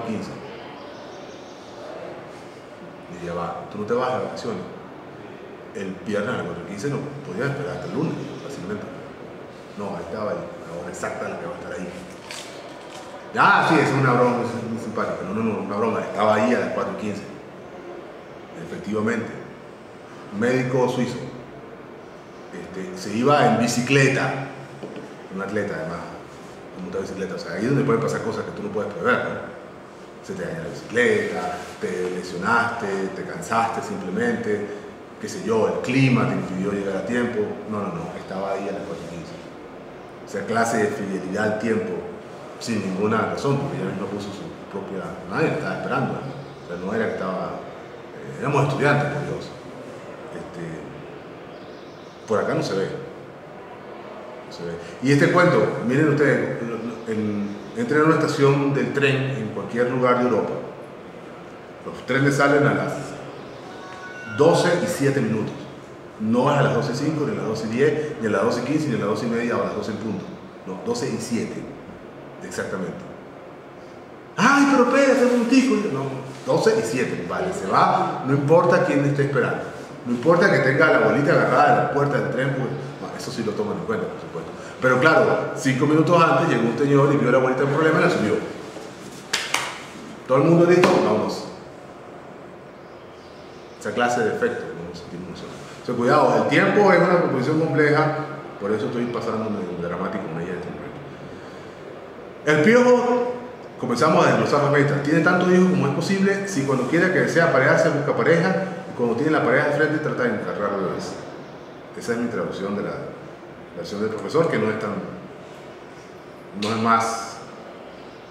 Y ya va, tú no te vas de vacaciones. El viernes a las 4:15 no podías esperar hasta el lunes, fácilmente. No, ahí estaba ahí, la hora exacta en la que va a estar ahí. Sí, es una broma muy simpática. No, una broma. Estaba ahí a las 4:15. Efectivamente. Médico suizo. Se iba en bicicleta. Un atleta, además. Monta bicicleta. O sea, ahí es donde pueden pasar cosas que tú no puedes prever, ¿no? Se te daña la bicicleta, te lesionaste, te cansaste simplemente, qué sé yo, el clima te impidió llegar a tiempo. No. Estaba ahí a las 4:15. O sea, clase de fidelidad al tiempo, sin ninguna razón, porque ella misma puso su propia... Nadie la estaba esperando, ¿no? O sea, no era que estaba... éramos estudiantes, por Dios. Por acá no se ve. Y este cuento, miren ustedes, entren a una estación del tren en cualquier lugar de Europa. Los trenes salen a las 12:07. No es a las 12:05, ni a las 12:10, ni a las 12:15, ni a las 12:30 o a las 12 en punto. No, 12:07, exactamente. ¡Ay, pero espérate un tico! No, 12:07, vale, se va, no importa quién esté esperando. No importa que tenga a la abuelita agarrada de la puerta del tren, pues, bueno, eso sí lo toman en cuenta, por supuesto. Pero claro, 5 minutos antes llegó un señor y vio a la abuelita en problema y la subió. Todo el mundo listo, vamos. Esa clase de efecto, ¿no? Sentimos nosotros. O sea, cuidado, el tiempo es una proposición compleja, por eso estoy pasando en dramático con ella en este momento. El piojo, comenzamos a desglosar las metas. Tiene tantos hijos como es posible. Si cuando quiera que desea aparearse, busca pareja. cuando tienen la pareja de frente trata de encargarlo de eso. Esa es mi traducción de la versión del profesor, que no es más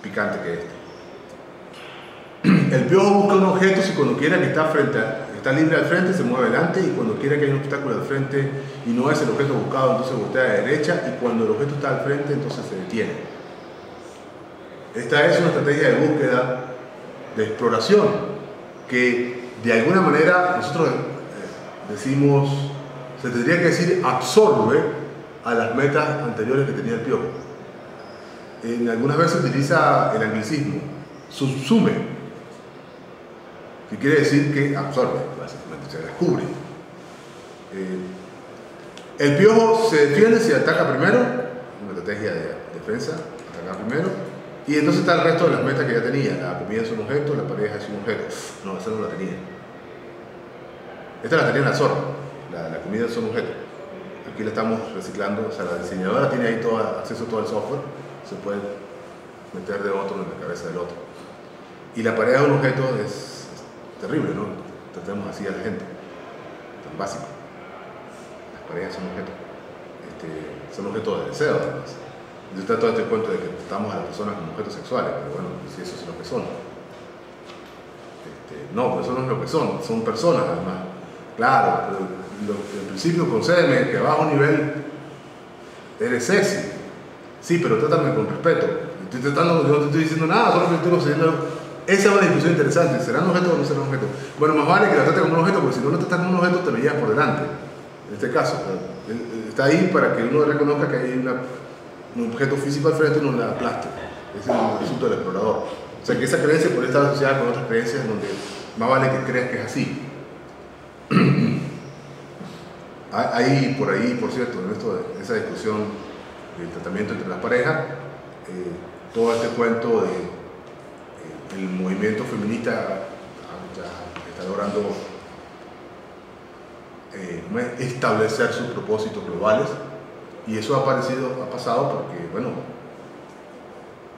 picante que este. El piojo busca un objeto si cuando quiera que está libre al frente se mueve adelante, y cuando quiera que hay un obstáculo al frente y no es el objeto buscado, entonces voltea a la derecha, y cuando el objeto está al frente entonces se detiene. Esta es una estrategia de búsqueda, de exploración, que de alguna manera nosotros decimos, se tendría que decir, absorbe a las metas anteriores que tenía el piojo. En algunas veces utiliza el anglicismo, subsume, que quiere decir que absorbe, básicamente, se descubre. El piojo se defiende si ataca primero, una estrategia de defensa, atacar primero, y entonces está el resto de las metas que ya tenía. La comida es un objeto, la pareja es un objeto. No, esa no la tenía. Esta la tenía la zorra, la comida es un objeto. Aquí la estamos reciclando, o sea, la diseñadora tiene ahí acceso a todo el software, se puede meter de otro en la cabeza del otro. Y la pareja de un objeto es terrible, ¿no? Tratemos así a la gente, tan básico. Las parejas son objetos, son objetos de deseo, además. Yo está todo este cuento de que tratamos a las personas como objetos sexuales, pero bueno, si eso es lo que son. No, pero eso no es lo que son personas, además. Claro, pero en principio concédeme que a bajo nivel eres sexy. Sí, pero trátame con respeto. Yo no te estoy diciendo nada, solo que estoy concediendo. Esa es una discusión interesante. ¿Serán objetos o no serán objetos? Bueno, más vale que la trate como un objeto, porque si no lo tratas como un objeto, te lo llevas por delante. En este caso, está ahí para que uno reconozca que hay un objeto físico al frente y no la aplaste. Ese es el asunto del explorador. O sea, que esa creencia puede estar asociada con otras creencias donde más vale que creas que es así. Hay por ahí, por cierto, en esa discusión del tratamiento entre las parejas, todo este cuento de el movimiento feminista está logrando establecer sus propósitos globales, y eso ha pasado porque, bueno,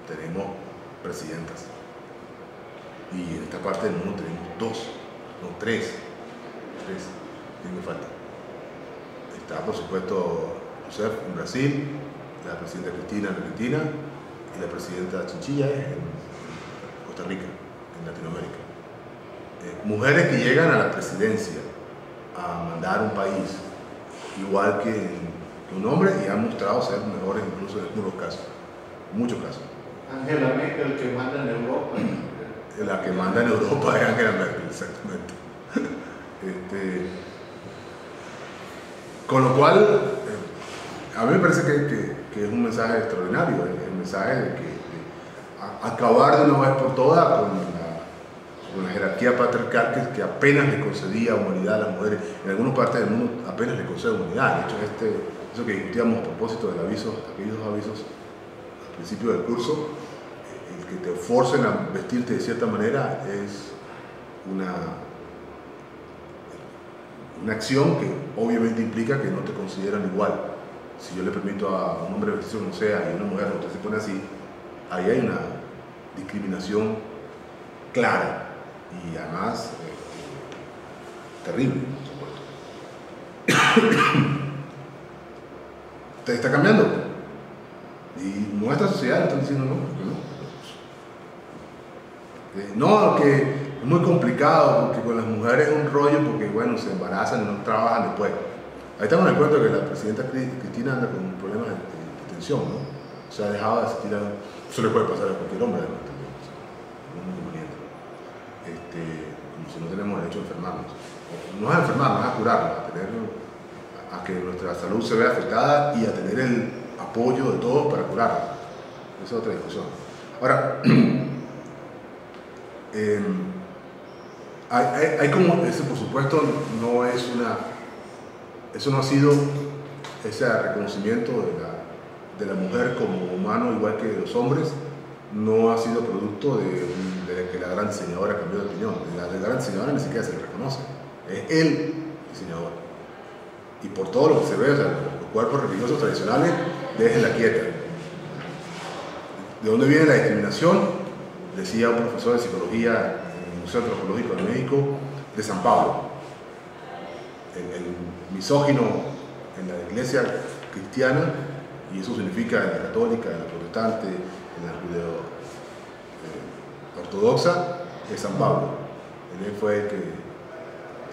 tenemos presidentas, y en esta parte del mundo tenemos tres, me falta. Está, por supuesto, Rousseff en Brasil, la presidenta Cristina en Argentina, y la presidenta Chinchilla en Costa Rica, en Latinoamérica. Mujeres que llegan a la presidencia a mandar un país igual que un hombre, y han mostrado ser mejores incluso en algunos casos, en muchos casos. Angela Merkel, que manda en Europa. La que manda en Europa es Angela Merkel, exactamente. Con lo cual, a mí me parece que es un mensaje extraordinario, el mensaje de que acabar de una vez por todas con la jerarquía patriarcal que apenas le concedía humanidad a las mujeres. En algunas partes del mundo apenas le concede humanidad. De hecho, eso que discutíamos a propósito de aquellos avisos al principio del curso, el que te forcen a vestirte de cierta manera es una acción que obviamente implica que no te consideran igual. Si yo le permito a un hombre vestirse como sea y a una mujer no se pone así, ahí hay una discriminación clara y además terrible, por supuesto. Está cambiando, y nuestra sociedad le están diciendo no, no, que es muy complicado porque con las mujeres es un rollo, porque bueno, se embarazan y no trabajan después. Ahí estamos en el cuento de que la presidenta Cristina anda con problemas de tensión, ¿no? O sea, ha dejado de asistir eso le puede pasar a cualquier hombre, además, también, o sea, es un inconveniente. Como si no tenemos derecho a enfermarnos. No a enfermarnos, a curarnos, a que nuestra salud se vea afectada y a tener el apoyo de todos para curarla. Esa es otra discusión. Ahora, hay como, eso por supuesto no es eso no ha sido ese reconocimiento de la mujer como humano igual que de los hombres, no ha sido producto de que la gran diseñadora cambió de opinión. La gran diseñadora ni siquiera se le reconoce, es el diseñador. Y por todo lo que se ve, o sea, los cuerpos religiosos tradicionales, déjenla quieta. ¿De dónde viene la discriminación? Decía un profesor de psicología en el Museo Antropológico de México, de San Pablo. el misógino en la iglesia cristiana, y eso significa en la católica, en la protestante, en la judeo ortodoxa, es San Pablo. Él fue el que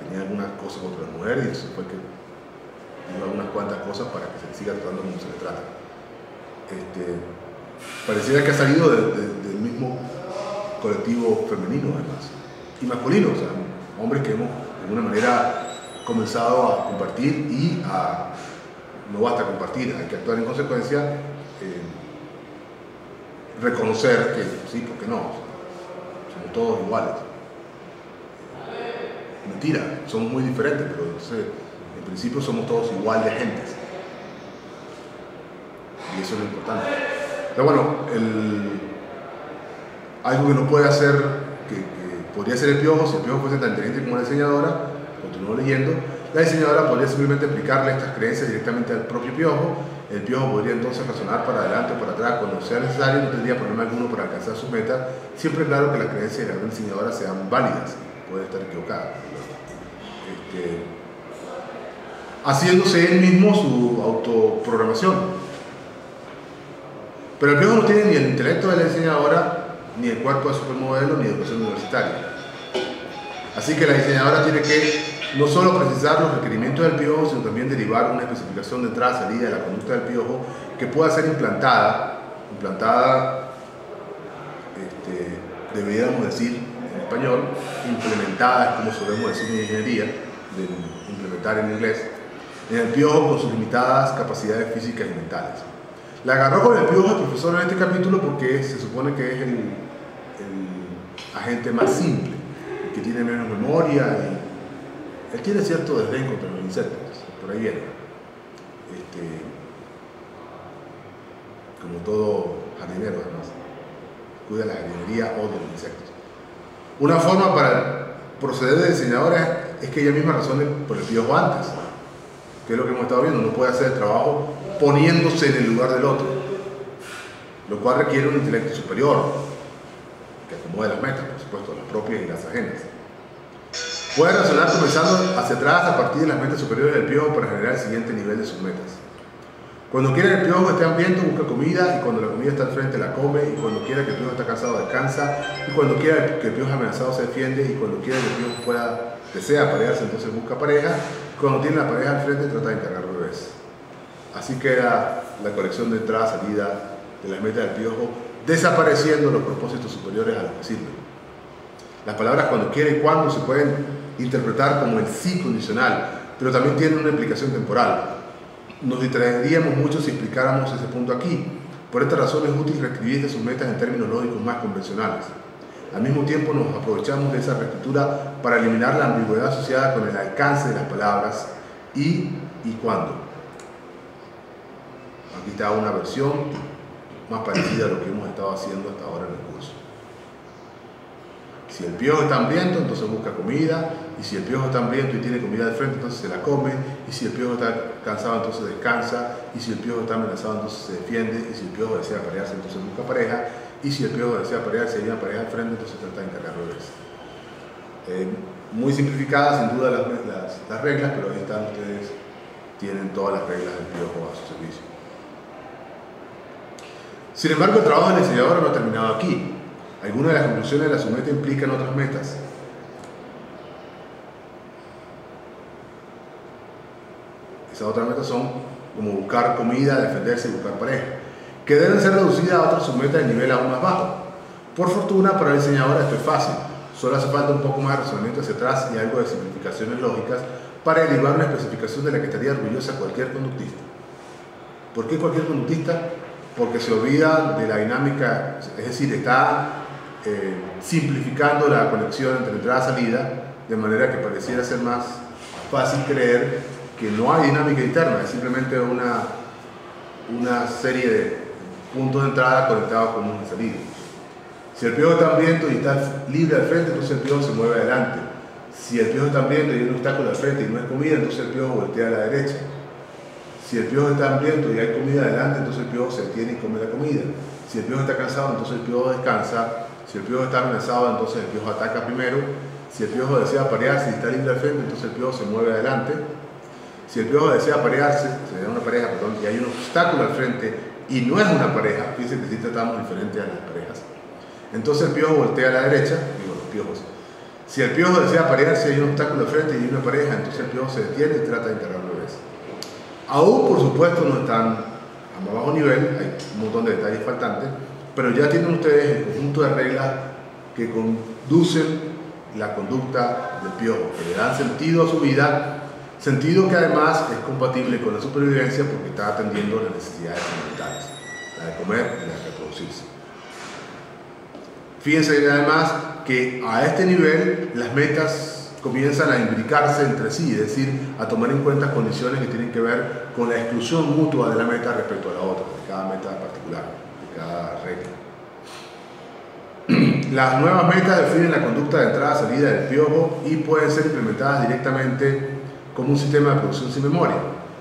tenía algunas cosas contra las mujeres y eso fue el que dijo algunas cuantas cosas para que se le siga tratando como se le trata. Pareciera que ha salido del mismo colectivo femenino, además, y masculino, o sea, hombres que hemos de alguna manera comenzado a compartir y no basta compartir, hay que actuar en consecuencia, reconocer que sí, porque no, somos todos iguales. Mentira, somos muy diferentes, pero entonces, en principio somos todos igual de gentes. Y eso es lo importante. Pero bueno, algo que no puede hacer, que podría ser el Piojo, si el Piojo fuese tan inteligente como la diseñadora, continúo leyendo, la diseñadora podría simplemente aplicarle estas creencias directamente al propio Piojo. El Piojo podría entonces razonar para adelante o para atrás cuando sea necesario, no tendría problema alguno para alcanzar sus metas, siempre claro que las creencias de la diseñadora sean válidas, puede estar equivocada. Haciéndose él mismo su autoprogramación. Pero el Piojo no tiene ni el intelecto de la diseñadora, ni el cuerpo de supermodelo, ni educación universitaria. Así que la diseñadora tiene que no solo precisar los requerimientos del Piojo, sino también derivar una especificación de entrada y salida de la conducta del Piojo que pueda ser implantada, deberíamos decir en español, implementada, es como solemos decir en ingeniería, de implementar en inglés, en el Piojo con sus limitadas capacidades físicas y mentales. La agarró con el Piojo el profesor en este capítulo porque se supone que es el agente más simple, el que tiene menos memoria y él tiene cierto desdén contra los insectos, por ahí viene. Como todo jardinero, además, cuida la jardinería, odia los insectos. Una forma para proceder de diseñadora es que ella misma razone por el Piojo antes, que es lo que hemos estado viendo, no puede hacer el trabajo poniéndose en el lugar del otro, lo cual requiere un intelecto superior, que acomode las metas, por supuesto, las propias y las ajenas. Puede razonar comenzando hacia atrás a partir de las metas superiores del Piojo para generar el siguiente nivel de sus metas. Cuando quiera que el Piojo esté hambriento, busca comida, y cuando la comida está al frente, la come, y cuando quiera que el Piojo está cansado, descansa, y cuando quiera que el Piojo amenazado se defiende, y cuando quiera que el Piojo desea aparearse, entonces busca pareja, y cuando tiene la pareja al frente, trata de encargar bebés. Así queda la colección de entrada y salida de las metas del Piojo, desapareciendo los propósitos superiores a los que sirven. Las palabras cuando quiere y cuando se pueden interpretar como el sí condicional, pero también tienen una implicación temporal. Nos distraeríamos mucho si explicáramos ese punto aquí. Por esta razón es útil reescribir sus metas en términos lógicos más convencionales. Al mismo tiempo nos aprovechamos de esa reescritura para eliminar la ambigüedad asociada con el alcance de las palabras y cuándo. Aquí está una versión más parecida a lo que hemos estado haciendo hasta ahora en el curso. Si el Piojo está hambriento, entonces busca comida, y si el Piojo está hambriento y tiene comida de frente, entonces se la come, y si el Piojo está cansado, entonces descansa, y si el Piojo está amenazado, entonces se defiende, y si el Piojo desea aparearse, entonces busca pareja, y si el Piojo desea aparearse y hay una pareja al frente, entonces trata de encargar bebés. Muy simplificadas, sin duda, las reglas, pero ahí están, ustedes tienen todas las reglas del Piojo a su servicio. Sin embargo, el trabajo del diseñador no ha terminado aquí. Algunas de las conclusiones de la submeta implican otras metas. Esas otras metas son como buscar comida, defenderse y buscar pareja, que deben ser reducidas a otras submetas de nivel aún más bajo. Por fortuna, para el diseñador esto es fácil. Solo hace falta un poco más de razonamiento hacia atrás y algo de simplificaciones lógicas para derivar una especificación de la que estaría orgullosa cualquier conductista. ¿Por qué cualquier conductista? Porque se olvida de la dinámica, es decir, está simplificando la conexión entre entrada y salida, de manera que pareciera ser más fácil creer que no hay dinámica interna, es simplemente una serie de puntos de entrada conectados con unos de salida. Si el Piojo está hambriento y está libre al frente, entonces el Piojo se mueve adelante. Si el Piojo está hambriento y hay un obstáculo al frente y no hay comida, entonces el Piojo voltea a la derecha. Si el Piojo está hambriento y hay comida adelante, entonces el Piojo se detiene y come la comida. Si el Piojo está cansado, entonces el Piojo descansa. Si el Piojo está amenazado, entonces el Piojo ataca primero. Si el piojo desea parearse y está libre al frente, entonces el piojo se mueve adelante. Si el piojo desea parearse, se da una pareja, perdón, y hay un obstáculo al frente y no es una pareja, fíjense que sí tratamos diferente a las parejas, entonces el piojo voltea a la derecha, digo los piojos. Si el piojo desea parearse y hay un obstáculo al frente y hay una pareja, entonces el piojo se detiene y trata de encarar al revés. Aún, por supuesto, no están a más bajo nivel, hay un montón de detalles faltantes, pero ya tienen ustedes el conjunto de reglas que conducen la conducta del piojo, que le dan sentido a su vida, sentido que además es compatible con la supervivencia porque está atendiendo las necesidades fundamentales, la de comer y la de reproducirse. Fíjense además que a este nivel las metas comienzan a imbricarse entre sí, es decir, a tomar en cuenta condiciones que tienen que ver con la exclusión mutua de la meta respecto a la otra, de cada meta particular, de cada regla. Las nuevas metas definen la conducta de entrada-salida del piojo y pueden ser implementadas directamente como un sistema de producción sin memoria.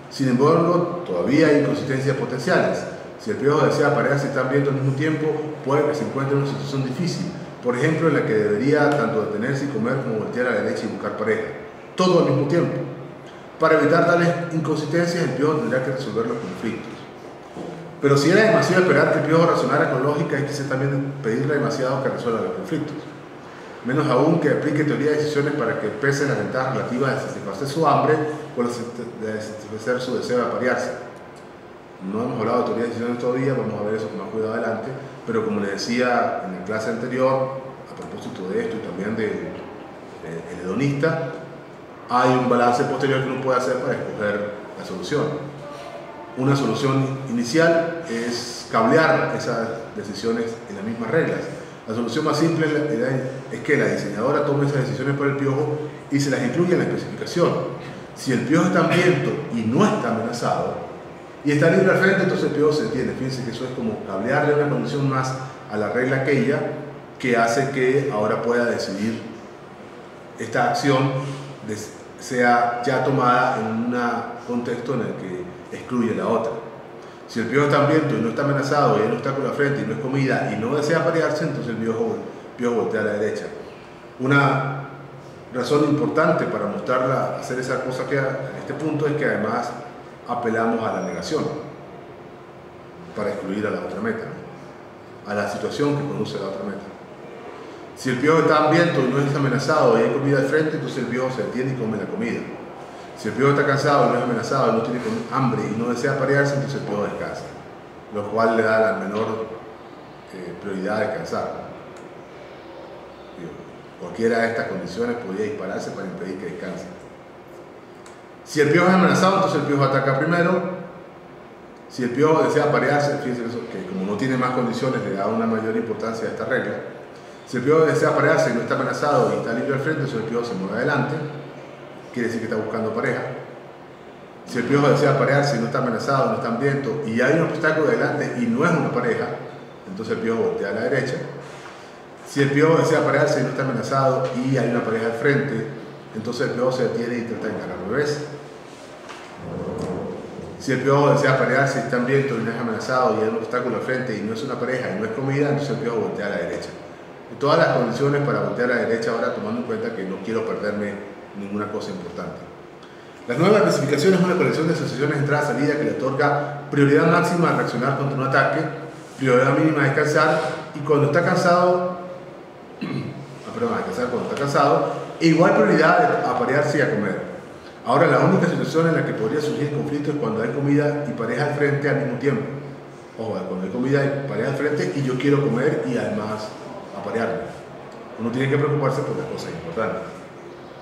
Sin embargo, todavía hay inconsistencias potenciales. Si el piojo desea parearse y estar viendo al mismo tiempo, puede que se encuentre en una situación difícil, por ejemplo, en la que debería tanto detenerse y comer como voltear a la derecha y buscar pareja, todo al mismo tiempo. Para evitar tales inconsistencias, el piojo tendrá que resolver los conflictos. Pero si era demasiado esperar que el piojo razonara con lógica, es quizás también pedirle demasiado que resuelva los conflictos. Menos aún que aplique teoría de decisiones para que pese las ventajas relativas de satisfacer su hambre o de satisfacer su deseo de aparearse. No hemos hablado de teoría de decisiones todavía, vamos a ver eso con más cuidado adelante, pero como les decía en la clase anterior, a propósito de esto y también del hedonista, hay un balance posterior que uno puede hacer para escoger la solución. Una solución inicial es cablear esas decisiones en las mismas reglas. La solución más simple es que la diseñadora tome esas decisiones para el piojo y se las incluya en la especificación. Si el piojo está hambriento y no está amenazado y está libre al frente, entonces el piojo se detiene. Fíjense que eso es como cablearle una condición más a la regla aquella que hace que ahora pueda decidir esta acción sea ya tomada en un contexto en el que excluye la otra. Si el piojo está hambriento y no está amenazado y hay un obstáculo al frente y no es comida y no desea parearse, entonces el piojo voltea a la derecha. Una razón importante para mostrarla, hacer esa cosa que en este punto es que además apelamos a la negación para excluir a la otra meta, ¿no? A la situación que conduce a la otra meta. Si el piojo está hambriento y no es amenazado y hay comida al frente, entonces el piojo se detiene y come la comida. Si el piojo está cansado y no es amenazado y no tiene hambre y no desea parearse, entonces el piojo descansa, lo cual le da la menor prioridad de descansar. Cualquiera de estas condiciones podría dispararse para impedir que descanse. Si el piojo es amenazado, entonces el piojo ataca primero. Si el piojo desea parearse, fíjense eso, que como no tiene más condiciones, le da una mayor importancia a esta regla. Si el piojo desea parearse y no está amenazado y está libre al frente, entonces el piojo se mueve adelante. Quiere decir que está buscando pareja. Si el piojo desea parearse y no está amenazado, no está hambriento y hay un obstáculo delante y no es una pareja, entonces el piojo voltea a la derecha. Si el piojo desea parearse y no está amenazado y hay una pareja al frente, entonces el piojo se detiene y trata de encarar al revés. Si el piojo desea parearse y está hambriento y no es amenazado y hay un obstáculo al frente y no es una pareja y no es comida, entonces el piojo voltea a la derecha. Y todas las condiciones para voltear a la derecha ahora, tomando en cuenta que no quiero perderme ninguna cosa importante. La nueva especificación es una colección de asociaciones entrada-salida que le otorga prioridad máxima a reaccionar contra un ataque, prioridad mínima a descansar y cuando está cansado, a descansar cuando está cansado, e igual prioridad a parearse y a comer. Ahora, la única situación en la que podría surgir conflicto es cuando hay comida y pareja al frente al mismo tiempo. Ojo, cuando hay comida y pareja al frente y yo quiero comer y además aparearme. Uno tiene que preocuparse por las cosas importantes.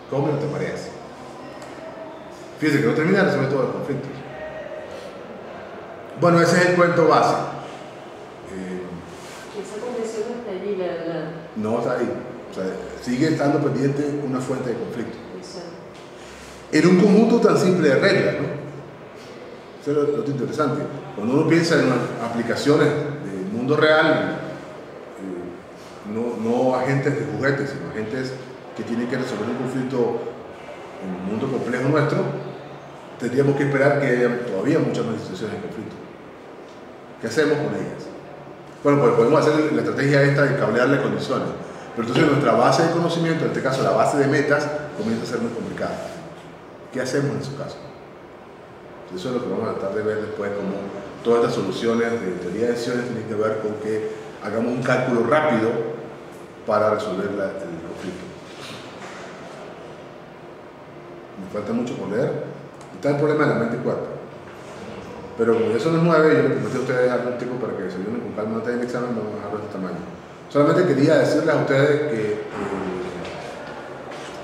¿Cómo no te pareas? Fíjense que no termina de resolver todos los conflictos. Bueno, ese es el cuento base. Esa condición no está allí, ¿verdad? No está ahí. O sea, sigue estando pendiente una fuente de conflicto. Exacto. En un conjunto tan simple de reglas, ¿no? Eso es lo interesante. Cuando uno piensa en aplicaciones del mundo real, no agentes de juguetes, sino agentes que tienen que resolver un conflicto en un mundo complejo nuestro, tendríamos que esperar que haya todavía muchas más situaciones de conflicto. ¿Qué hacemos con ellas? Bueno, pues podemos hacer la estrategia esta de cablearle condiciones. Pero entonces nuestra base de conocimiento, en este caso la base de metas, comienza a ser muy complicada. ¿Qué hacemos en su caso? Eso es lo que vamos a tratar de ver después, como todas estas soluciones de teoría de decisiones tienen que ver con que hagamos un cálculo rápido para resolver el conflicto. Me falta mucho por leer. Está el problema de la mente y cuerpo. Pero como ya son las 9, yo le prometí a ustedes algún tiempo para que desayunen con calma antes del examen, vamos a dejarlo de este tamaño. Solamente quería decirles a ustedes que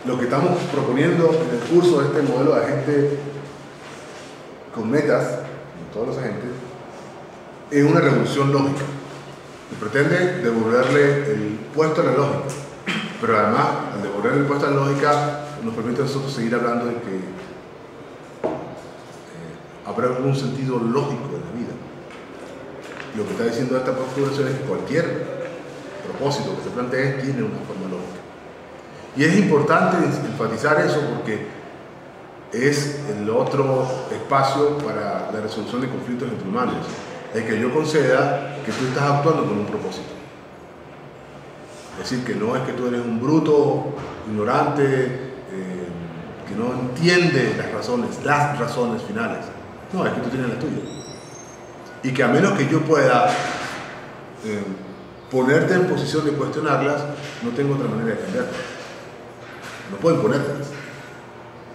lo que estamos proponiendo en el curso de este modelo de agente con metas, con todos los agentes, es una revolución lógica. Que pretende devolverle el puesto a la lógica. Pero además, al devolverle el puesto a la lógica, nos permite a nosotros seguir hablando de que habrá algún sentido lógico en la vida. Lo que está diciendo esta configuración es que cualquier propósito que se plantee tiene una forma lógica. Y es importante enfatizar eso porque es el otro espacio para la resolución de conflictos entre humanos. El que yo conceda que tú estás actuando con un propósito. Es decir, que no es que tú eres un bruto, ignorante, que no entiende las razones finales. No, es que tú tienes la tuya. Y que a menos que yo pueda ponerte en posición de cuestionarlas, no tengo otra manera de cambiarlas. No puedo imponértelas.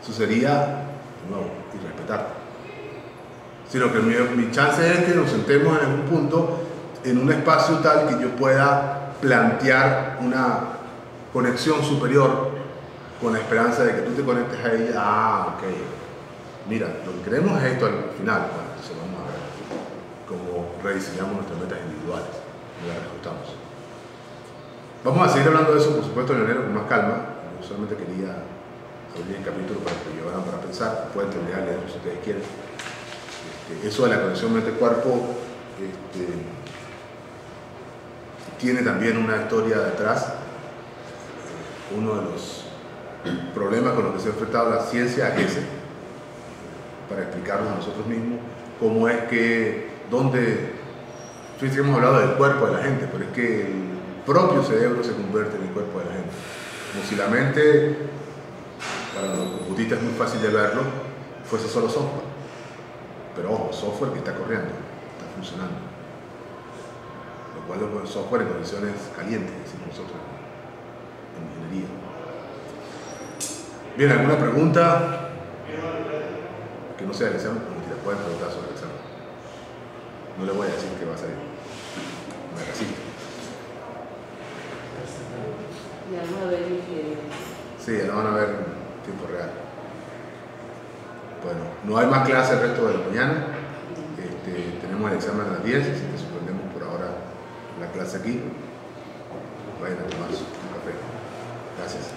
Eso sería, de nuevo, irrespetarte. Sino que mi chance es que nos sentemos en algún punto, en un espacio tal que yo pueda plantear una conexión superior con la esperanza de que tú te conectes a ella. Ah, ok. Mira, lo que queremos es esto al final. Bueno, entonces vamos a ver cómo rediseñamos nuestras metas individuales y las ajustamos. Vamos a seguir hablando de eso, por supuesto, en enero con más calma. Yo solamente quería abrir el capítulo para que llevaran para pensar. Pueden terminar de leerlo si ustedes quieren. Eso de la conexión mente-cuerpo tiene también una historia detrás. Uno de los problemas con los que se ha enfrentado la ciencia es ese, para explicarnos a nosotros mismos cómo es que, fíjense que hemos hablado del cuerpo de la gente, pero es que el propio cerebro se convierte en el cuerpo de la gente. Como si la mente, para los computistas es muy fácil de verlo, fuese solo software. Pero ojo, software que está corriendo, está funcionando. Lo cual es software en condiciones calientes, decimos nosotros en ingeniería. Bien, ¿alguna pregunta? Que no sea del examen, mentira, pueden preguntar sobre el examen. No le voy a decir que va a salir. Me resisto. Ya no va a venir que... Sí, ya lo van a ver en tiempo real. Bueno, no hay más clase el resto de la mañana. Tenemos el examen a las 10, así que suspendemos por ahora la clase aquí. Vayan a tomar un café. Gracias.